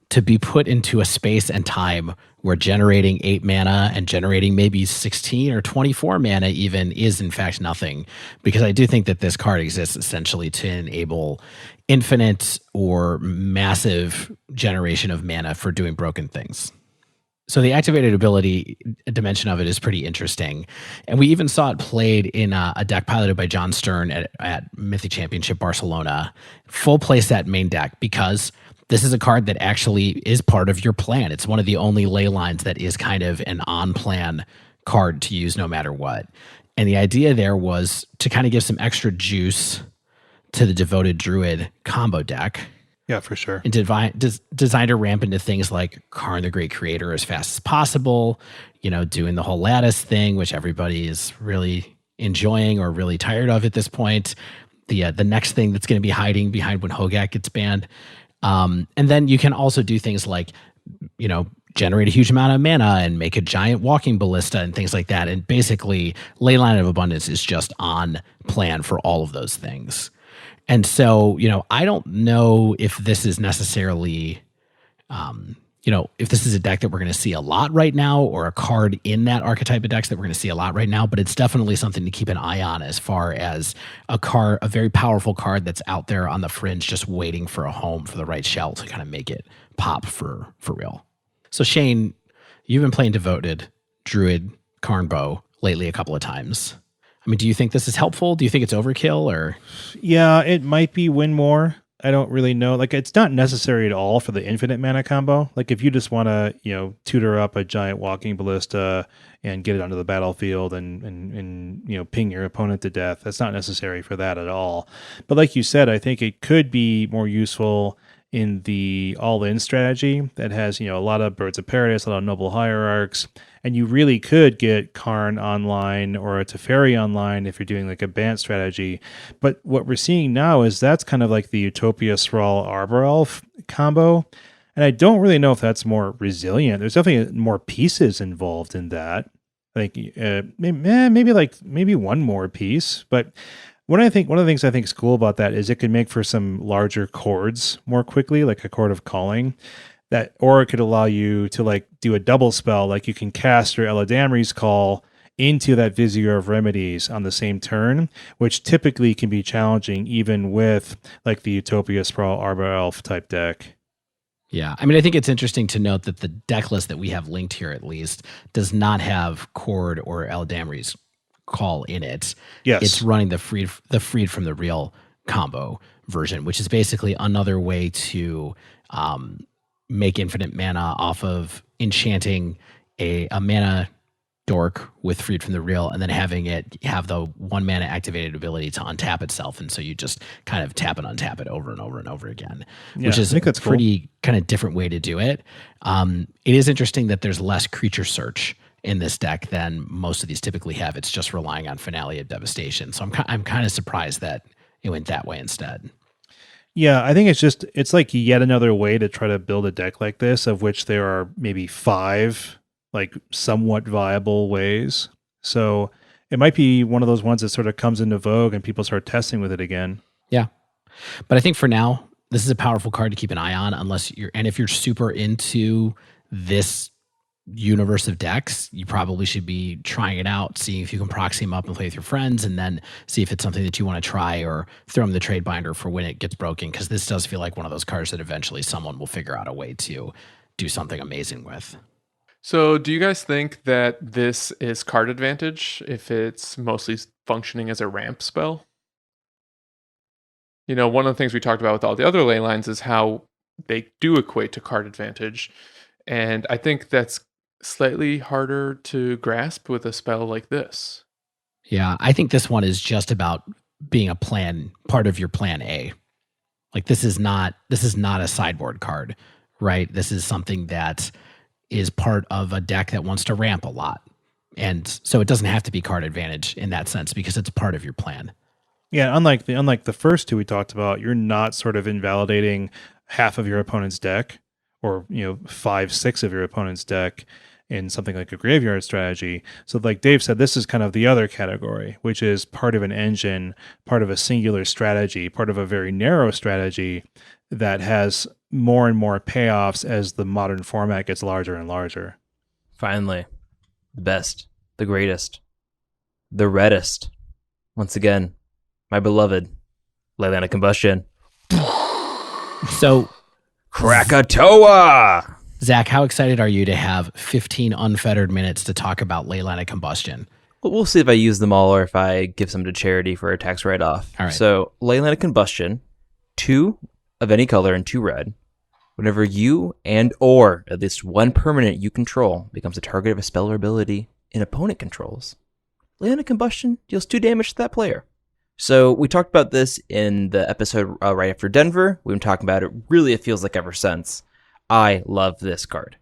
S3: to be put into a space and time where generating 8 mana and generating maybe 16 or 24 mana even is in fact nothing. Because I do think that this card exists essentially to enable infinite or massive generation of mana for doing broken things. So the activated ability dimension of it is pretty interesting. And we even saw it played in a deck piloted by John Stern at Mythic Championship Barcelona. Full playset main deck, because this is a card that actually is part of your plan. It's one of the only ley lines that is kind of an on-plan card to use no matter what. And the idea there was to kind of give some extra juice to the Devoted Druid combo deck.
S2: Yeah, for sure.
S3: And designed to ramp into things like Karn the Great Creator as fast as possible, doing the whole lattice thing, which everybody is really enjoying or really tired of at this point. The next thing that's going to be hiding behind when Hogak gets banned. And then you can also do things like, generate a huge amount of mana and make a giant walking ballista and things like that. And basically, Leyline of Abundance is just on plan for all of those things. And so, I don't know if this is necessarily, if this is a deck that we're going to see a lot right now, or a card in that archetype of decks that we're going to see a lot right now, but it's definitely something to keep an eye on as far as a very powerful card that's out there on the fringe, just waiting for a home for the right shell to kind of make it pop for real. So Shane, you've been playing Devoted Druid Karnbo lately a couple of times. I mean, do you think this is helpful? Do you think it's overkill, or?
S2: Yeah, it might be win more. I don't really know. Like, it's not necessary at all for the infinite mana combo. Like, if you just want to, tutor up a giant walking ballista and get it onto the battlefield and ping your opponent to death, that's not necessary for that at all. But like you said, I think it could be more useful in the all-in strategy that has, a lot of Birds of Paradise, a lot of Noble Hierarchs, and you really could get Karn online or a Teferi online if you're doing like a Bant strategy. But what we're seeing now is that's kind of like the Utopia Thrall Arbor Elf combo, and I don't really know if that's more resilient. There's definitely more pieces involved in that. I think maybe one more piece, but one of the things I think is cool about that is it could make for some larger chords more quickly, like a Chord of Calling, or it could allow you to like do a double spell, like you can cast your Eladamri's Call into that Vizier of Remedies on the same turn, which typically can be challenging even with like the Utopia Sprawl Arbor Elf type deck.
S3: Yeah, I mean, I think it's interesting to note that the deck list that we have linked here, at least, does not have Chord or Eladamri's Call in it.
S2: Yes,
S3: it's running the freed from the real combo version, which is basically another way to make infinite mana off of enchanting a mana dork with Freed from the Real, and then having it have the 1 mana activated ability to untap itself. And so you just kind of tap and untap it over and over and over again,
S2: Yeah,
S3: which is
S2: I think that's
S3: a pretty kind of different way to do it. It is interesting that there's less creature search in this deck than most of these typically have. It's just relying on Finale of Devastation. So I'm kind of surprised that it went that way instead.
S2: Yeah, I think it's like yet another way to try to build a deck like this, of which there are maybe 5 like somewhat viable ways. So it might be one of those ones that sort of comes into vogue and people start testing with it again.
S3: Yeah. But I think for now, this is a powerful card to keep an eye on, if you're super into this universe of decks, you probably should be trying it out, seeing if you can proxy them up and play with your friends, and then see if it's something that you want to try, or throw them the trade binder for when it gets broken, because this does feel like one of those cards that eventually someone will figure out a way to do something amazing with.
S1: So do you guys think that this is card advantage if it's mostly functioning as a ramp spell? You know, one of the things we talked about with all the other ley lines is how they do equate to card advantage. And I think that's slightly harder to grasp with a spell like this.
S3: Yeah, I think this one is just about being a part of your plan A. Like this is not a sideboard card, right? This is something that is part of a deck that wants to ramp a lot. And so it doesn't have to be card advantage in that sense, because it's part of your plan.
S2: Yeah, unlike the first two we talked about, you're not sort of invalidating half of your opponent's deck, or 5-6 of your opponent's deck in something like a graveyard strategy. So like Dave said, this is kind of the other category, which is part of an engine, part of a singular strategy, part of a very narrow strategy that has more and more payoffs as the modern format gets larger and larger.
S4: Finally, the best, the greatest, the reddest. Once again, my beloved Leyline of Combustion.
S3: So,
S4: Krakatoa!
S3: Zach, how excited are you to have 15 unfettered minutes to talk about Leyline of Combustion?
S4: We'll see if I use them all or if I give some to charity for a tax write-off.
S3: All right.
S4: So, Leyline of Combustion, 2 of any color and 2 red. Whenever you or at least one permanent you control becomes a target of a spell or ability an opponent controls, Leyline of Combustion deals 2 damage to that player. So we talked about this in the episode right after Denver. We've been talking about it. Really, it feels like ever since. I love this card.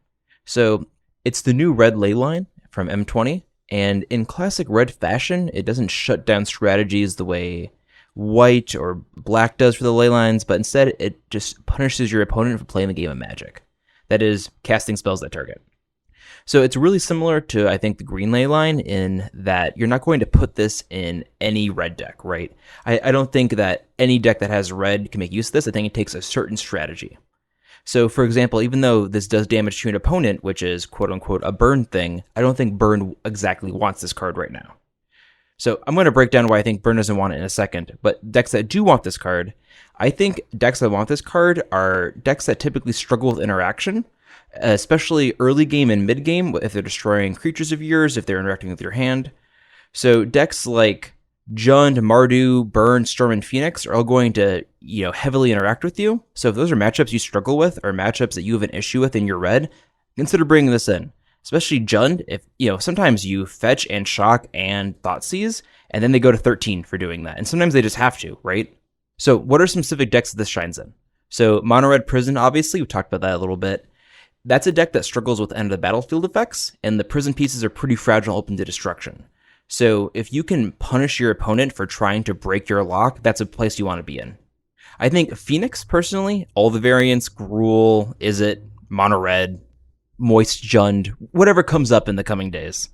S4: So it's the new red Leyline from M20. And in classic red fashion, it doesn't shut down strategies the way white or black does for the Leylines, but instead it just punishes your opponent for playing the game of Magic. That is, casting spells that target. So it's really similar to, I think, the green Leyline in that you're not going to put this in any red deck, right? I don't think that any deck that has red can make use of this. I think it takes a certain strategy. So, for example, even though this does damage to an opponent, which is quote-unquote a burn thing, I don't think burn exactly wants this card right now. So I'm going to break down why I think burn doesn't want it in a second. But decks that do want this card, I think decks that want this card are decks that typically struggle with interaction, especially early game and mid game, if they're destroying creatures of yours, if they're interacting with your hand. So decks like Jund, Mardu, Burn, Storm, and Phoenix are all going to, heavily interact with you. So if those are matchups you struggle with or matchups that you have an issue with in your red, consider bringing this in. Especially Jund, if sometimes you fetch and shock and Thoughtseize, and then they go to 13 for doing that. And sometimes they just have to, right? So what are some specific decks that this shines in? So Mono Red Prison, obviously, we talked about that a little bit. That's a deck that struggles with end of the battlefield effects, and the prison pieces are pretty fragile, open to destruction. So if you can punish your opponent for trying to break your lock, that's a place you want to be in. I think Phoenix, personally, all the variants, Gruul, Izzet, Mono Red, Moist Jund, whatever comes up in the coming days.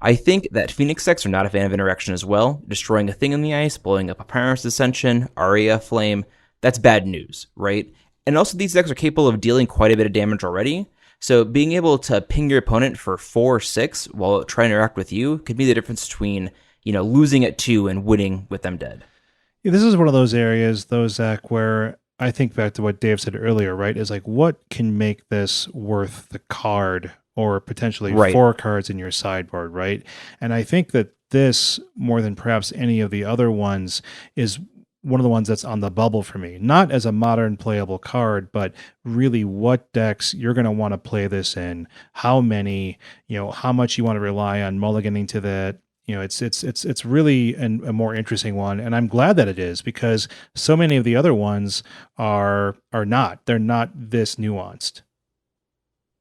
S4: I think that Phoenix decks are not a fan of interaction as well. Destroying a thing in the ice, blowing up a Papyrus Ascension, Aria Flame, that's bad news, right? And also these decks are capable of dealing quite a bit of damage already. So being able to ping your opponent for 4 or 6 while trying to interact with you could be the difference between, losing at 2 and winning with them dead.
S2: Yeah, this is one of those areas, though, Zach, where I think back to what Dave said earlier, right? Is like, what can make this worth the card or potentially 4 cards in your sideboard, right? And I think that this, more than perhaps any of the other ones, is one of the ones that's on the bubble for me. Not as a modern playable card, but really what decks you're going to want to play this in, how many, how much you want to rely on mulliganing to that. It's really a more interesting one, and I'm glad that it is, because so many of the other ones are not. They're not this nuanced.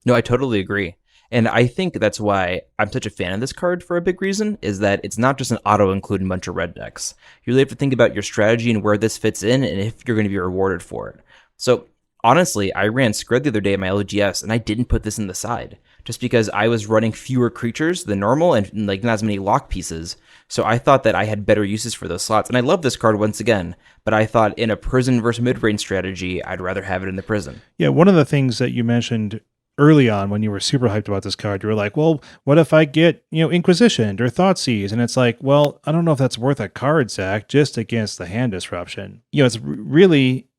S4: No, I totally agree. And I think that's why I'm such a fan of this card for a big reason, is that it's not just an auto-include in a bunch of red decks. You really have to think about your strategy and where this fits in and if you're going to be rewarded for it. So honestly, I ran Scred the other day at my LGS, and I didn't put this in the side, just because I was running fewer creatures than normal and like not as many lock pieces. So I thought that I had better uses for those slots. And I love this card once again, but I thought in a prison versus mid-range strategy, I'd rather have it in the prison.
S2: Yeah, one of the things that you mentioned early on when you were super hyped about this card, you were like, well, what if I get, Inquisitioned or Thoughtseize? And it's like, well, I don't know if that's worth a card, Zach, just against the hand disruption. It's really,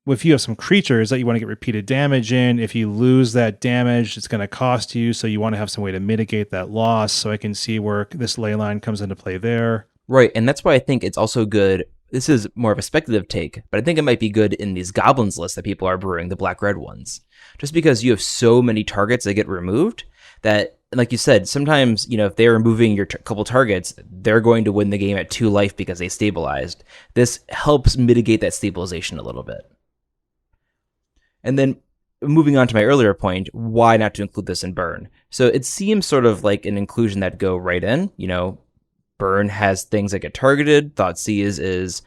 S2: if you have some creatures that you want to get repeated damage in, if you lose that damage, it's going to cost you. So you want to have some way to mitigate that loss. So I can see where this Leyline comes into play there.
S4: Right. And that's why I think it's also good. This is more of a speculative take, but I think it might be good in these goblins lists that people are brewing, the black-red ones. Just because you have so many targets that get removed that, like you said, sometimes, if they're removing your couple targets, they're going to win the game at 2 life because they stabilized. This helps mitigate that stabilization a little bit. And then moving on to my earlier point, why not to include this in Burn? So it seems sort of like an inclusion that go right in. Burn has things that get targeted. Thoughtseize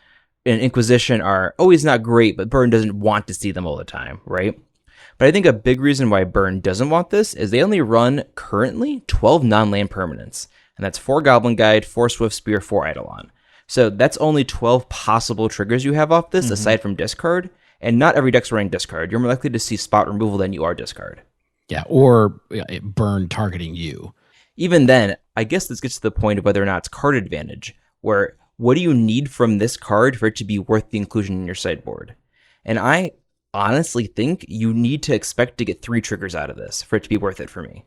S4: and Inquisition are always not great, but Burn doesn't want to see them all the time, right? But I think a big reason why Burn doesn't want this is they only run currently 12 non-land permanents. And that's 4 Goblin Guide, 4 Swift Spear, 4 Eidolon. So that's only 12 possible triggers you have off this, aside from discard. And not every deck's running discard. You're more likely to see spot removal than you are discard.
S3: Yeah, or Burn targeting you.
S4: Even then, I guess this gets to the point of whether or not it's card advantage, where what do you need from this card for it to be worth the inclusion in your sideboard? And I honestly think you need to expect to get 3 triggers out of this for it to be worth it for me.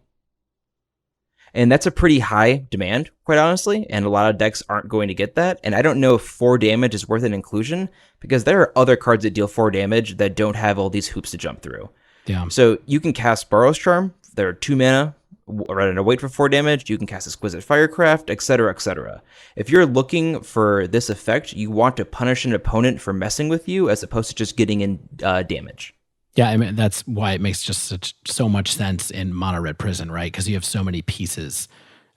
S4: And that's a pretty high demand, quite honestly, and a lot of decks aren't going to get that. And I don't know if 4 damage is worth an inclusion, because there are other cards that deal 4 damage that don't have all these hoops to jump through.
S3: Yeah.
S4: So you can cast Burrow's Charm. There are 2 mana. Rather than wait for 4 damage, you can cast Exquisite Firecraft, etc., etc. If you're looking for this effect, you want to punish an opponent for messing with you as opposed to just getting in damage.
S3: Yeah, I mean, that's why it makes just so much sense in Mono Red Prison, right? Because you have so many pieces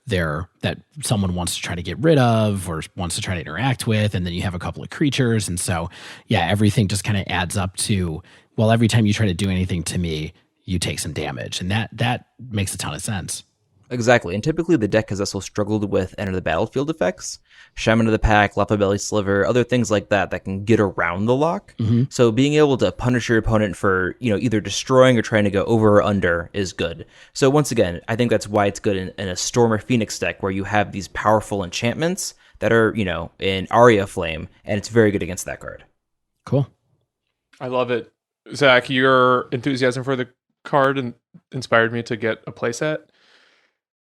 S3: there that someone wants to try to get rid of or wants to try to interact with, and then you have a couple of creatures. And so, yeah, everything just kind of adds up to, well, every time you try to do anything to me, you take some damage, and that makes a ton of sense.
S4: Exactly, and typically the deck has also struggled with Enter the Battlefield effects, Shaman of the Pack, Lapa Belly Sliver, other things like that can get around the lock. So being able to punish your opponent for either destroying or trying to go over or under is good. So once again, I think that's why it's good in a Storm or Phoenix deck where you have these powerful enchantments that are in Aria Flame, and it's very good against that card.
S3: Cool.
S1: I love it. Zach, your enthusiasm for the card inspired me to get a playset,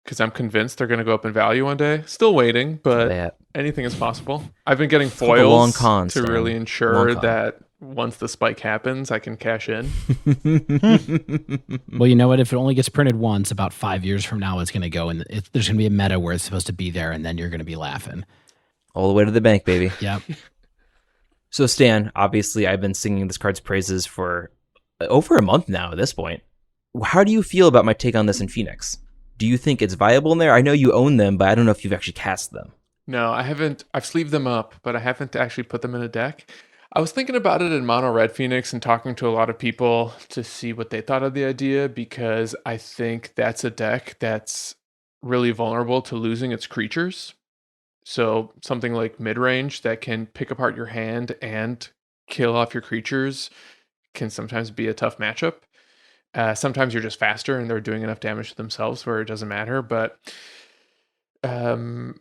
S1: because I'm convinced they're going to go up in value one day. Still waiting, but anything is possible. I've been getting foils to really ensure that once the spike happens, I can cash in.
S3: Well, you know what? If it only gets printed once, about 5 years from now, it's going to go, and there's going to be a meta where it's supposed to be there, and then you're going to be laughing.
S4: All the way to the bank, baby.
S3: Yep.
S4: So Stan, obviously I've been singing this card's praises for over a month now at this point. How do you feel about my take on this in Phoenix? Do you think it's viable in there? I know you own them, but I don't know if you've actually cast them.
S1: No, I haven't. I've sleeved them up, but I haven't actually put them in a deck. I was thinking about it in Mono Red Phoenix and talking to a lot of people to see what they thought of the idea, because I think that's a deck that's really vulnerable to losing its creatures. So something like mid-range that can pick apart your hand and kill off your creatures can sometimes be a tough matchup. Sometimes you're just faster and they're doing enough damage to themselves where it doesn't matter. But the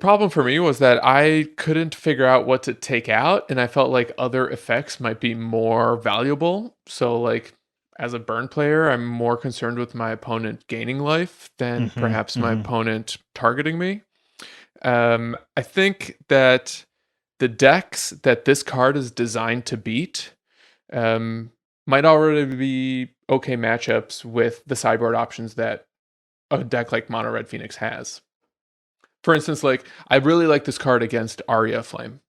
S1: problem for me was that I couldn't figure out what to take out, and I felt like other effects might be more valuable. So like as a burn player, I'm more concerned with my opponent gaining life than perhaps my opponent targeting me. I think that the decks that this card is designed to beat might already be okay matchups with the sideboard options that a deck like Mono Red Phoenix has. For instance, like I really like this card against Aria of Flame.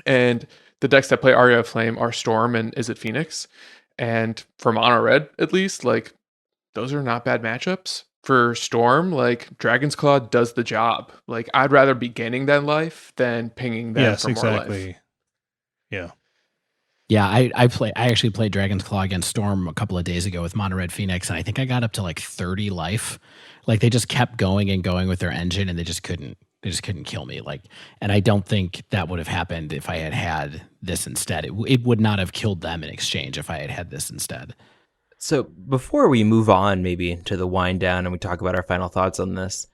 S1: And the decks that play Aria of Flame are Storm and Is It Phoenix? And for Mono Red, at least, like those are not bad matchups. For Storm, like Dragon's Claw does the job. Like I'd rather be gaining that life than pinging them for more life.
S2: Yeah.
S3: Yeah, I actually played Dragon's Claw against Storm a couple of days ago with Mono Red Phoenix, and I think I got up to like 30 life. Like they just kept going and going with their engine, and they just couldn't kill me. Like, and I don't think that would have happened if I had this instead. It would not have killed them in exchange if I had this instead.
S4: So before we move on maybe to the wind down and we talk about our final thoughts on this,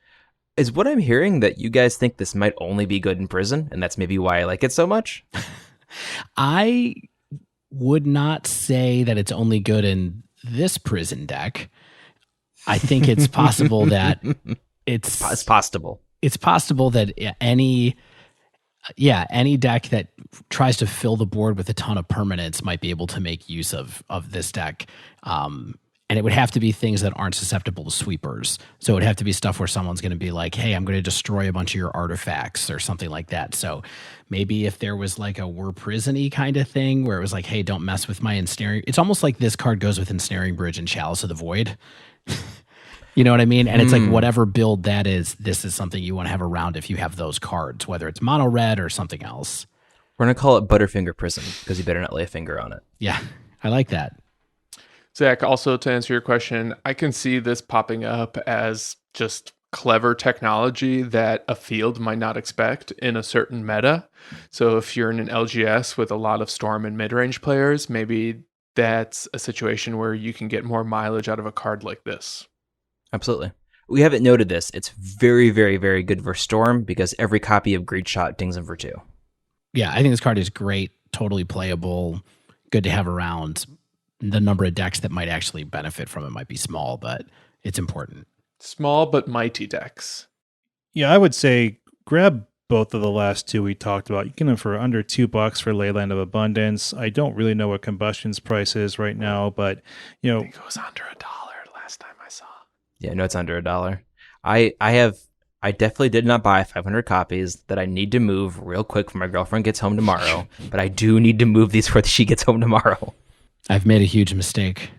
S4: is what I'm hearing that you guys think this might only be good in prison, and that's maybe why I like it so much?
S3: I would not say that it's only good in this prison deck. I think it's possible that it's possible. It's possible that any deck that tries to fill the board with a ton of permanents might be able to make use of this deck. And it would have to be things that aren't susceptible to sweepers. So it would have to be stuff where someone's going to be like, hey, I'm going to destroy a bunch of your artifacts or something like that. So maybe if there was like a We're Prison-y kind of thing where it was like, hey, don't mess with my ensnaring. It's almost like this card goes with Ensnaring Bridge and Chalice of the Void. You know what I mean? And it's like whatever build that is, this is something you want to have around if you have those cards, whether it's mono red or something else.
S4: We're going to call it Butterfinger Prison because you better not lay a finger on it.
S3: Yeah, I like that.
S1: Zach, also to answer your question, I can see this popping up as just clever technology that a field might not expect in a certain meta. So if you're in an LGS with a lot of Storm and mid-range players, maybe that's a situation where you can get more mileage out of a card like this.
S4: Absolutely. We haven't noted this. It's very, very, very good for Storm because every copy of Greed Shot dings him for 2.
S3: Yeah, I think this card is great, totally playable, good to have around. The number of decks that might actually benefit from it might be small, but it's important.
S1: Small but mighty decks.
S2: Yeah, I would say grab both of the last two we talked about. You can get them for under $2 for Leyline of Abundance. I don't really know what Combustion's price is right now, but you know,
S1: I think it was under $1 last time I saw.
S4: Yeah, no, it's under $1. I definitely did not buy 500 copies that I need to move real quick when my girlfriend gets home tomorrow, but I do need to move these before she gets home tomorrow.
S3: I've made a huge mistake.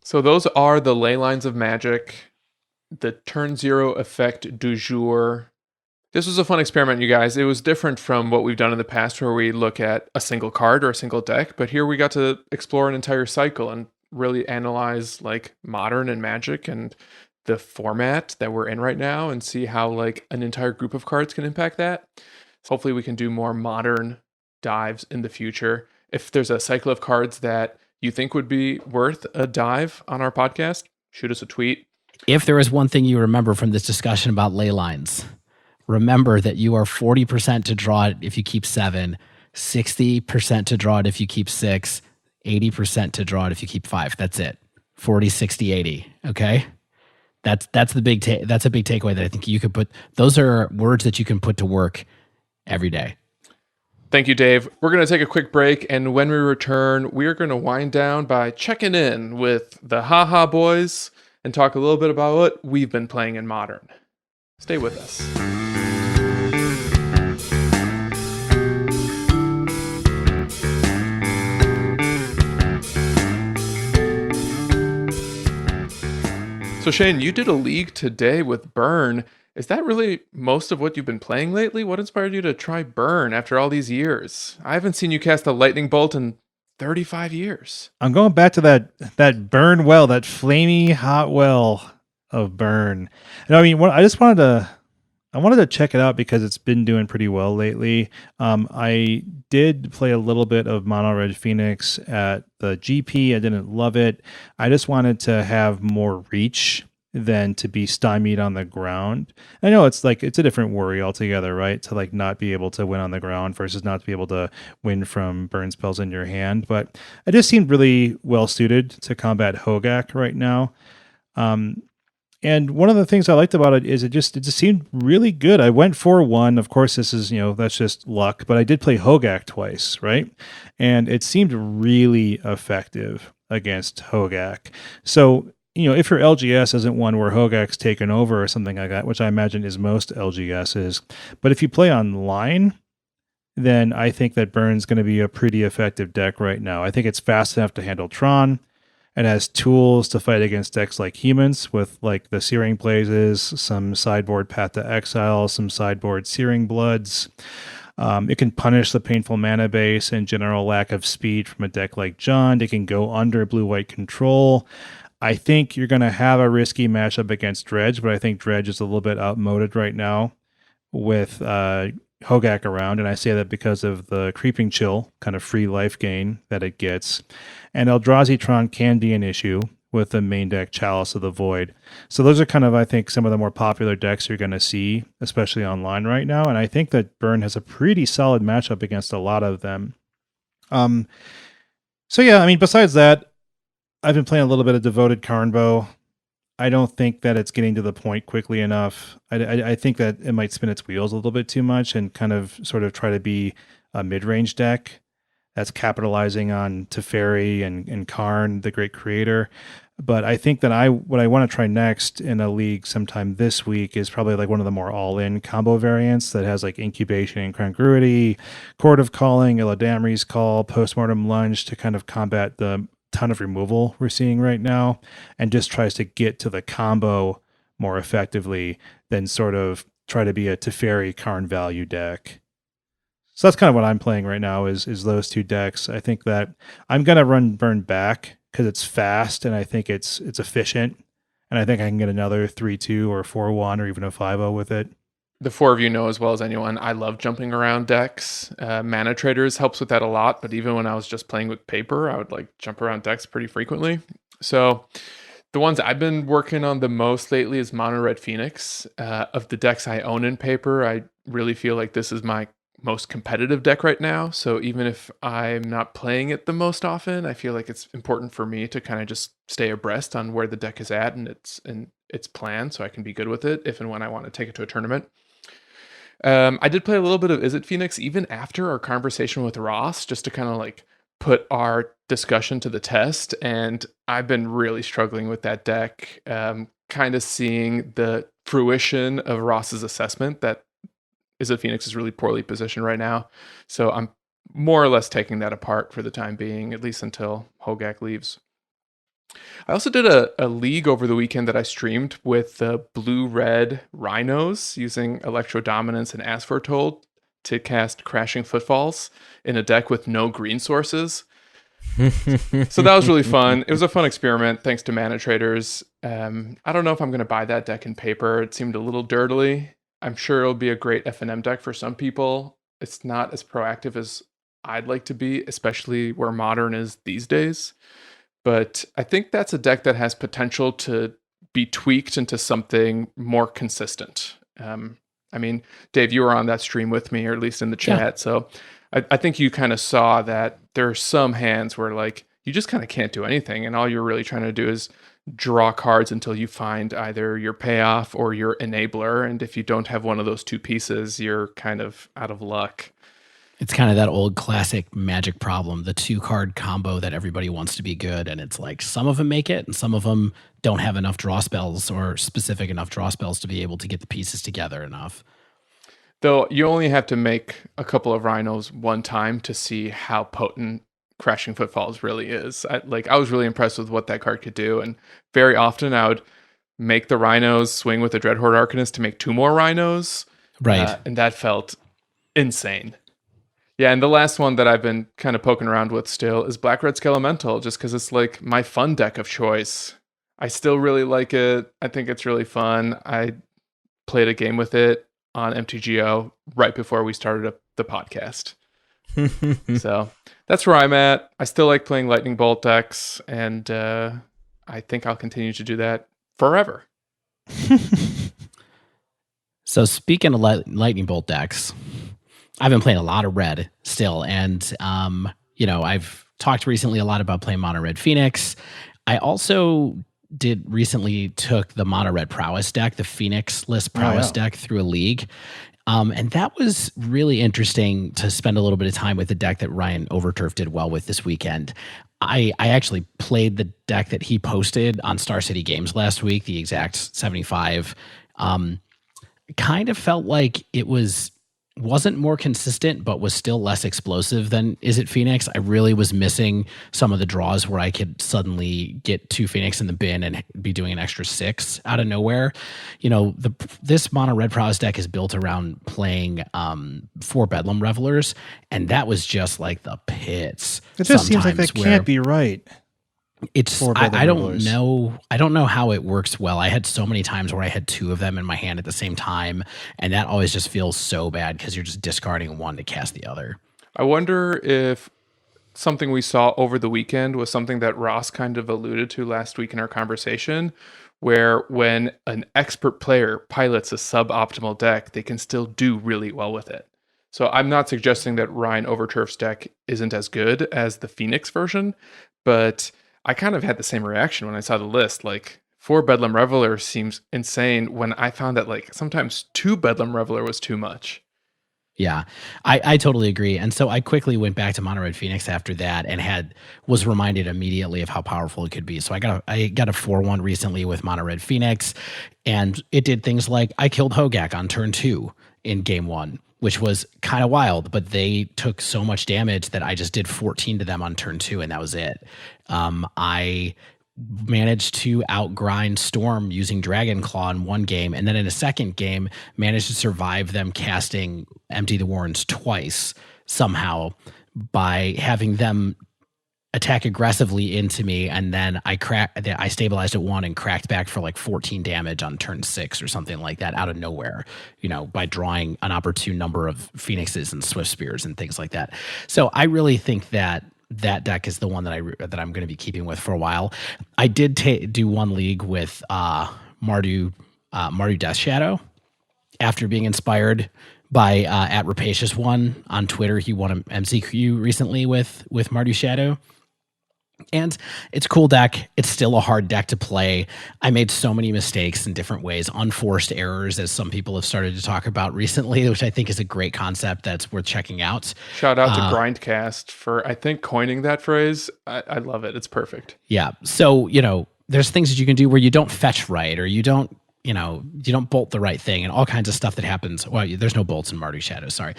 S1: So those are the Leylines of Magic, the turn 0 effect du jour. This was a fun experiment, you guys. It was different from what we've done in the past where we look at a single card or a single deck, but here we got to explore an entire cycle and really analyze like Modern and Magic and the format that we're in right now and see how like an entire group of cards can impact that. Hopefully we can do more Modern dives in the future. If there's a cycle of cards that you think would be worth a dive on our podcast, shoot us a tweet.
S3: If there is one thing you remember from this discussion about Leylines, remember that you are 40% to draw it if you keep 7, 60% to draw it if you keep 6, 80% to draw it if you keep 5. That's it. 40, 60, 80. Okay? That's the big that's a big takeaway that I think you could put. Those are words that you can put to work every day.
S1: Thank you, Dave. We're going to take a quick break, and when we return, we're going to wind down by checking in with the Haha Boys and talk a little bit about what we've been playing in Modern. Stay with us. So Shane, you did a league today with Burn. Is that really most of what you've been playing lately? What inspired you to try Burn after all these years? I haven't seen you cast a lightning bolt in 35 years.
S2: I'm going back to that Burn well, that flamey hot well of Burn. And I mean, I wanted to check it out because it's been doing pretty well lately. I did play a little bit of Mono Red Phoenix at the GP. I didn't love it. I just wanted to have more reach than to be stymied on the ground. I know it's a different worry altogether, right? To like not be able to win on the ground versus not to be able to win from burn spells in your hand. But I just seemed really well suited to combat Hogak right now. And one of the things I liked about it is it just seemed really good. I went 4-1. Of course, this is, that's just luck, but I did play Hogak twice, right? And it seemed really effective against Hogak. So, if your LGS isn't one where Hogak's taken over or something like that, which I imagine is most LGSs, but if you play online, then I think that Burn's going to be a pretty effective deck right now. I think it's fast enough to handle Tron. It has tools to fight against decks like Humans with like the Searing Blazes, some sideboard Path to Exile, some sideboard Searing Bloods. It can punish the painful mana base and general lack of speed from a deck like Jund. It can go under blue-white control. I think you're going to have a risky matchup against Dredge, but I think Dredge is a little bit outmoded right now with Hogak around, and I say that because of the Creeping Chill, kind of free life gain that it gets. And Eldrazi Tron can be an issue with the main deck Chalice of the Void. So those are kind of, I think, some of the more popular decks you're going to see, especially online right now, and I think that Burn has a pretty solid matchup against a lot of them. So yeah, I mean, besides that, I've been playing a little bit of Devoted Karnbo. I don't think that it's getting to the point quickly enough. I think that it might spin its wheels a little bit too much and kind of sort of try to be a mid-range deck that's capitalizing on Teferi and Karn, the great creator. But I think that what I want to try next in a league sometime this week is probably like one of the more all-in combo variants that has like Incubation and Congruity, Chord of Calling, Illidanri's Call, Postmortem Lunge to kind of combat the ton of removal we're seeing right now, and just tries to get to the combo more effectively than sort of try to be a Teferi Karn value deck. So that's kind of what I'm playing right now is those two decks. I think that I'm going to run Burn back because it's fast and I think it's efficient, and I think I can get another 3-2 or 4-1 or even a 5-0 with it.
S1: The four of you know as well as anyone, I love jumping around decks. Mana Traders helps with that a lot, but even when I was just playing with paper, I would like jump around decks pretty frequently. So the ones I've been working on the most lately is Mono Red Phoenix. Of the decks I own in paper, I really feel like this is my most competitive deck right now. So even if I'm not playing it the most often, I feel like it's important for me to kind of just stay abreast on where the deck is at and its plan, so I can be good with it if and when I want to take it to a tournament. I did play a little bit of Is It Phoenix even after our conversation with Ross, just to kind of like put our discussion to the test. And I've been really struggling with that deck, kind of seeing the fruition of Ross's assessment that Is It Phoenix is really poorly positioned right now. So I'm more or less taking that apart for the time being, at least until Hogak leaves. I also did a league over the weekend that I streamed with the blue-red Rhinos using Electro Dominance and As Foretold to cast Crashing Footfalls in a deck with no green sources. So that was really fun. It was a fun experiment, thanks to Mana Traders. I don't know if I'm going to buy that deck in paper. It seemed a little dirtily. I'm sure it'll be a great FNM deck for some people. It's not as proactive as I'd like to be, especially where Modern is these days. But I think that's a deck that has potential to be tweaked into something more consistent. I mean, Dave, you were on that stream with me, or at least in the chat. Yeah. So I think you kind of saw that there are some hands where like you just kind of can't do anything. And all you're really trying to do is draw cards until you find either your payoff or your enabler. And if you don't have one of those two pieces, you're kind of out of luck.
S3: It's kind of that old classic Magic problem, the 2-card combo that everybody wants to be good. And it's like some of them make it and some of them don't have enough draw spells or specific enough draw spells to be able to get the pieces together enough.
S1: Though you only have to make a couple of Rhinos one time to see how potent Crashing Footfalls really is. I was really impressed with what that card could do. And very often I would make the Rhinos swing with the Dreadhorde Arcanist to make 2 more Rhinos.
S3: Right.
S1: And that felt insane. Yeah, and the last one that I've been kind of poking around with still is Black-Red Skelemental, just because it's like my fun deck of choice. I still really like it. I think it's really fun. I played a game with it on MTGO right before we started up the podcast. So that's where I'm at. I still like playing Lightning Bolt decks, and I think I'll continue to do that forever.
S3: So speaking of Lightning Bolt decks, I've been playing a lot of red still, and I've talked recently a lot about playing Mono Red Phoenix. I also recently took the mono red prowess deck, the Phoenix list prowess deck, through a league. And that was really interesting to spend a little bit of time with the deck that Ryan Overturf did well with this weekend. I actually played the deck that he posted on Star City Games last week, the exact 75. Kind of felt like it wasn't more consistent, but was still less explosive than Is It Phoenix. I really was missing some of the draws where I could suddenly get 2 Phoenix in the bin and be doing an extra 6 out of nowhere. This mono red prowess deck is built around playing 4 Bedlam Revelers, and that was just like the pits.
S2: It just seems like that can't be right.
S3: It's I don't know how it works well. I had so many times where I had 2 of them in my hand at the same time, and that always just feels so bad because you're just discarding one to cast the other.
S1: I wonder if something we saw over the weekend was something that Ross kind of alluded to last week in our conversation, where when an expert player pilots a suboptimal deck, they can still do really well with it. So I'm not suggesting that Ryan Overturf's deck isn't as good as the Phoenix version, but I kind of had the same reaction when I saw the list. Like, 4 Bedlam Reveler seems insane when I found that like sometimes 2 Bedlam Reveler was too much.
S3: Yeah, I totally agree. And so I quickly went back to Mono Red Phoenix after that and was reminded immediately of how powerful it could be. So I got a 4-1 recently with Mono Red Phoenix, and it did things like I killed Hogak on turn 2 in game 1, which was kind of wild, but they took so much damage that I just did 14 to them on turn 2, and that was it. I managed to outgrind Storm using Dragon Claw in one game, and then in a second game managed to survive them casting Empty the Warrens twice somehow by having them attack aggressively into me, and then I stabilized at 1 and cracked back for like 14 damage on turn 6 or something like that out of nowhere, by drawing an opportune number of Phoenixes and Swift Spears and things like that. So I really think that deck is the one that I'm going to be keeping with for a while. I did do one league with Mardu Death Shadow after being inspired by at Rapacious One on Twitter. He won an MCQ recently with Mardu Shadow. And it's a cool deck. It's still a hard deck to play. I made so many mistakes in different ways, unforced errors, as some people have started to talk about recently, which I think is a great concept that's worth checking out.
S1: Shout out to Grindcast for, I think, coining that phrase. I love it. It's perfect.
S3: Yeah. So, there's things that you can do where you don't fetch right, or you don't bolt the right thing, and all kinds of stuff that happens. Well, there's no bolts in Mardu Shadow, sorry.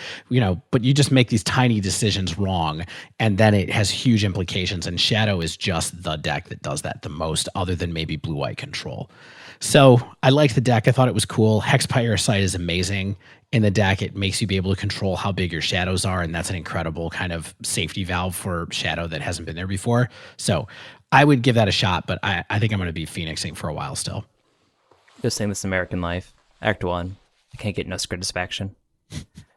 S3: But you just make these tiny decisions wrong, and then it has huge implications, and Shadow is just the deck that does that the most, other than maybe blue-white control. So I liked the deck. I thought it was cool. Hex Parasite is amazing in the deck. It makes you be able to control how big your shadows are, and that's an incredible kind of safety valve for Shadow that hasn't been there before. So I would give that a shot, but I think I'm going to be Phoenixing for a while still.
S4: Just saying this American Life, Act 1. I can't get no satisfaction.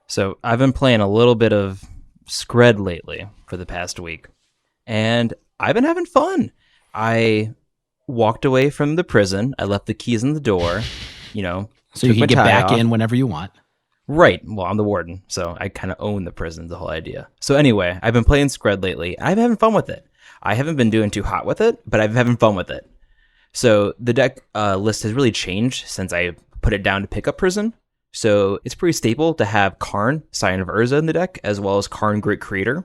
S4: So I've been playing a little bit of Scred lately for the past week, and I've been having fun. I walked away from the prison. I left the keys in the door,
S3: So you can get back in whenever you want.
S4: Right. Well, I'm the warden, so I kind of own the prison, the whole idea. So anyway, I've been playing Scred lately. I've been having fun with it. I haven't been doing too hot with it, but I've been having fun with it. So the deck list has really changed since I put it down to pick up Prison. So it's pretty stable to have Karn, Scion of Urza in the deck, as well as Karn, Great Creator.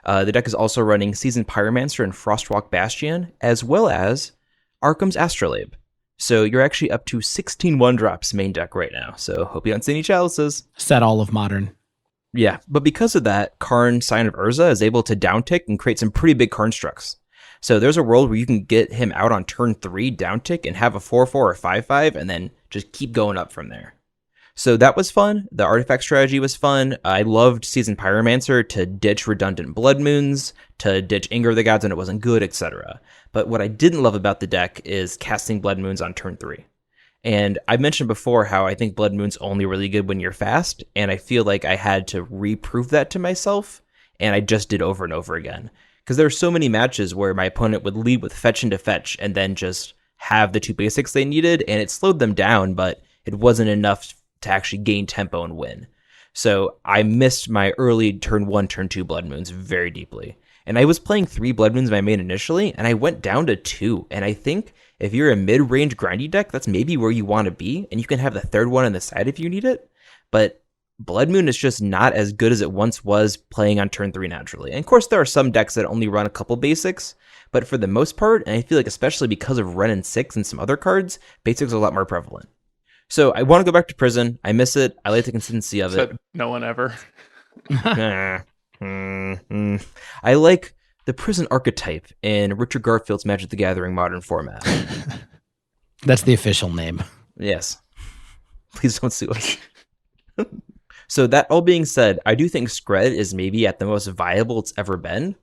S4: The deck is also running Seasoned Pyromancer and Frostwalk Bastion, as well as Arkham's Astrolabe. So you're actually up to 16 1-drops main deck right now. So hope you don't see any chalices.
S3: Set all of Modern.
S4: Yeah, but because of that, Karn, Scion of Urza is able to downtick and create some pretty big constructs. So there's a world where you can get him out on turn 3 downtick and have a 4-4 or 5-5 and then just keep going up from there. So that was fun. The artifact strategy was fun. I loved Seasoned Pyromancer to ditch redundant Blood Moons, to ditch Anger of the Gods when it wasn't good, etc. But what I didn't love about the deck is casting Blood Moons on turn 3. And I mentioned before how I think Blood Moon's only really good when you're fast, and I feel like I had to reprove that to myself, and I just did over and over again. Because there are so many matches where my opponent would lead with fetch into fetch and then just have the 2 basics they needed, and it slowed them down, but it wasn't enough to actually gain tempo and win. So I missed my early turn 1, turn 2 Blood Moons very deeply. And I was playing 3 Blood Moons in my main initially, and I went down to 2. And I think if you're a mid-range grindy deck, that's maybe where you want to be, and you can have the 3rd one on the side if you need it. But Blood Moon is just not as good as it once was playing on turn 3 naturally. And of course, there are some decks that only run a couple basics, but for the most part, and I feel like especially because of Ren and 6 and some other cards, basics are a lot more prevalent. So I want to go back to Prison. I miss it. I like the consistency of it.
S1: No one ever.
S4: I like the Prison archetype in Richard Garfield's Magic the Gathering modern format.
S3: That's the official name.
S4: Yes. Please don't sue us. So that all being said, I do think Skred is maybe at the most viable it's ever been.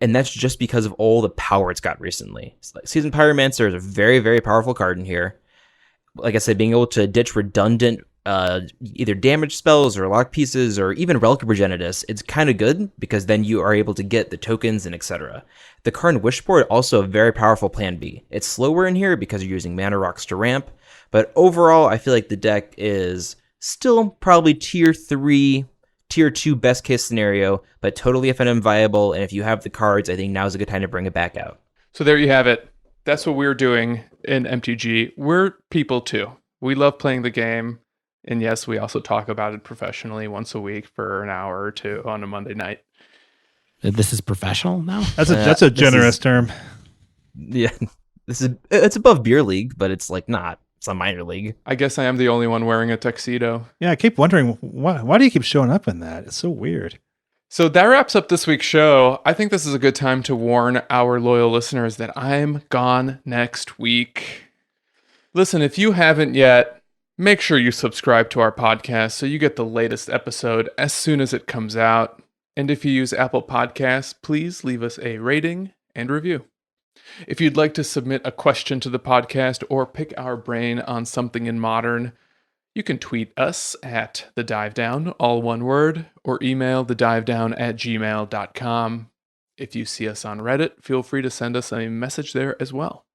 S4: And that's just because of all the power it's got recently. Seasoned Pyromancer is a very, very powerful card in here. Like I said, being able to ditch redundant either damage spells or lock pieces or even Relic of Progenitus, it's kind of good because then you are able to get the tokens and etc. The Karn Wishboard, also a very powerful plan B. It's slower in here because you're using mana rocks to ramp, but overall I feel like the deck is still probably tier 3, tier 2 best case scenario, but totally FNM viable, and if you have the cards, I think now's a good time to bring it back out.
S1: So there you have it. That's what we're doing in MTG. We're people too. We love playing the game. And yes, we also talk about it professionally once a week for an hour or 2 on a Monday night.
S3: This is professional now?
S2: That's a generous term.
S4: Yeah, it's above beer league, but it's like not. It's a minor league.
S1: I guess I am the only one wearing a tuxedo.
S2: Yeah, I keep wondering, why do you keep showing up in that? It's so weird.
S1: So that wraps up this week's show. I think this is a good time to warn our loyal listeners that I'm gone next week. Listen, if you haven't yet, make sure you subscribe to our podcast so you get the latest episode as soon as it comes out. And if you use Apple Podcasts, please leave us a rating and review. If you'd like to submit a question to the podcast or pick our brain on something in Modern, you can tweet us at The Dive Down, all one word, or email thedivedown@gmail.com. If you see us on Reddit, feel free to send us a message there as well.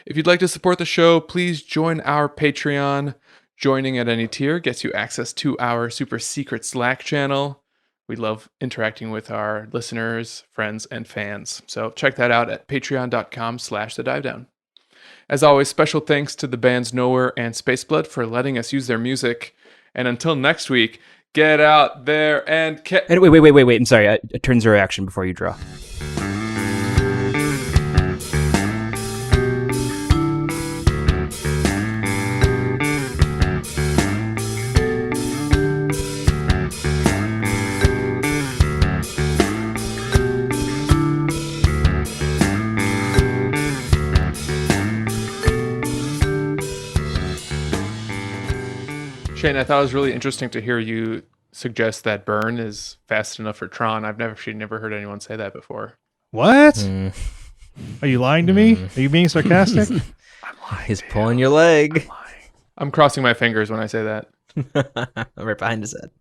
S1: If you'd like to support the show, please join our Patreon. Joining at any tier gets you access to our super secret Slack channel. We love interacting with our listeners, friends, and fans. So check that out at patreon.com/thedivedown. As always, special thanks to the bands Nowhere and Spaceblood for letting us use their music. And until next week, get out there and...
S4: Wait. I'm sorry. Turn 0 action before you draw.
S1: Shane, I thought it was really interesting to hear you suggest that Burn is fast enough for Tron. I've never heard anyone say that before.
S2: What? Are you lying to me? Are you being sarcastic?
S1: I'm lying.
S4: He's pulling your leg.
S1: I'm crossing my fingers when I say that.
S4: Right behind his head.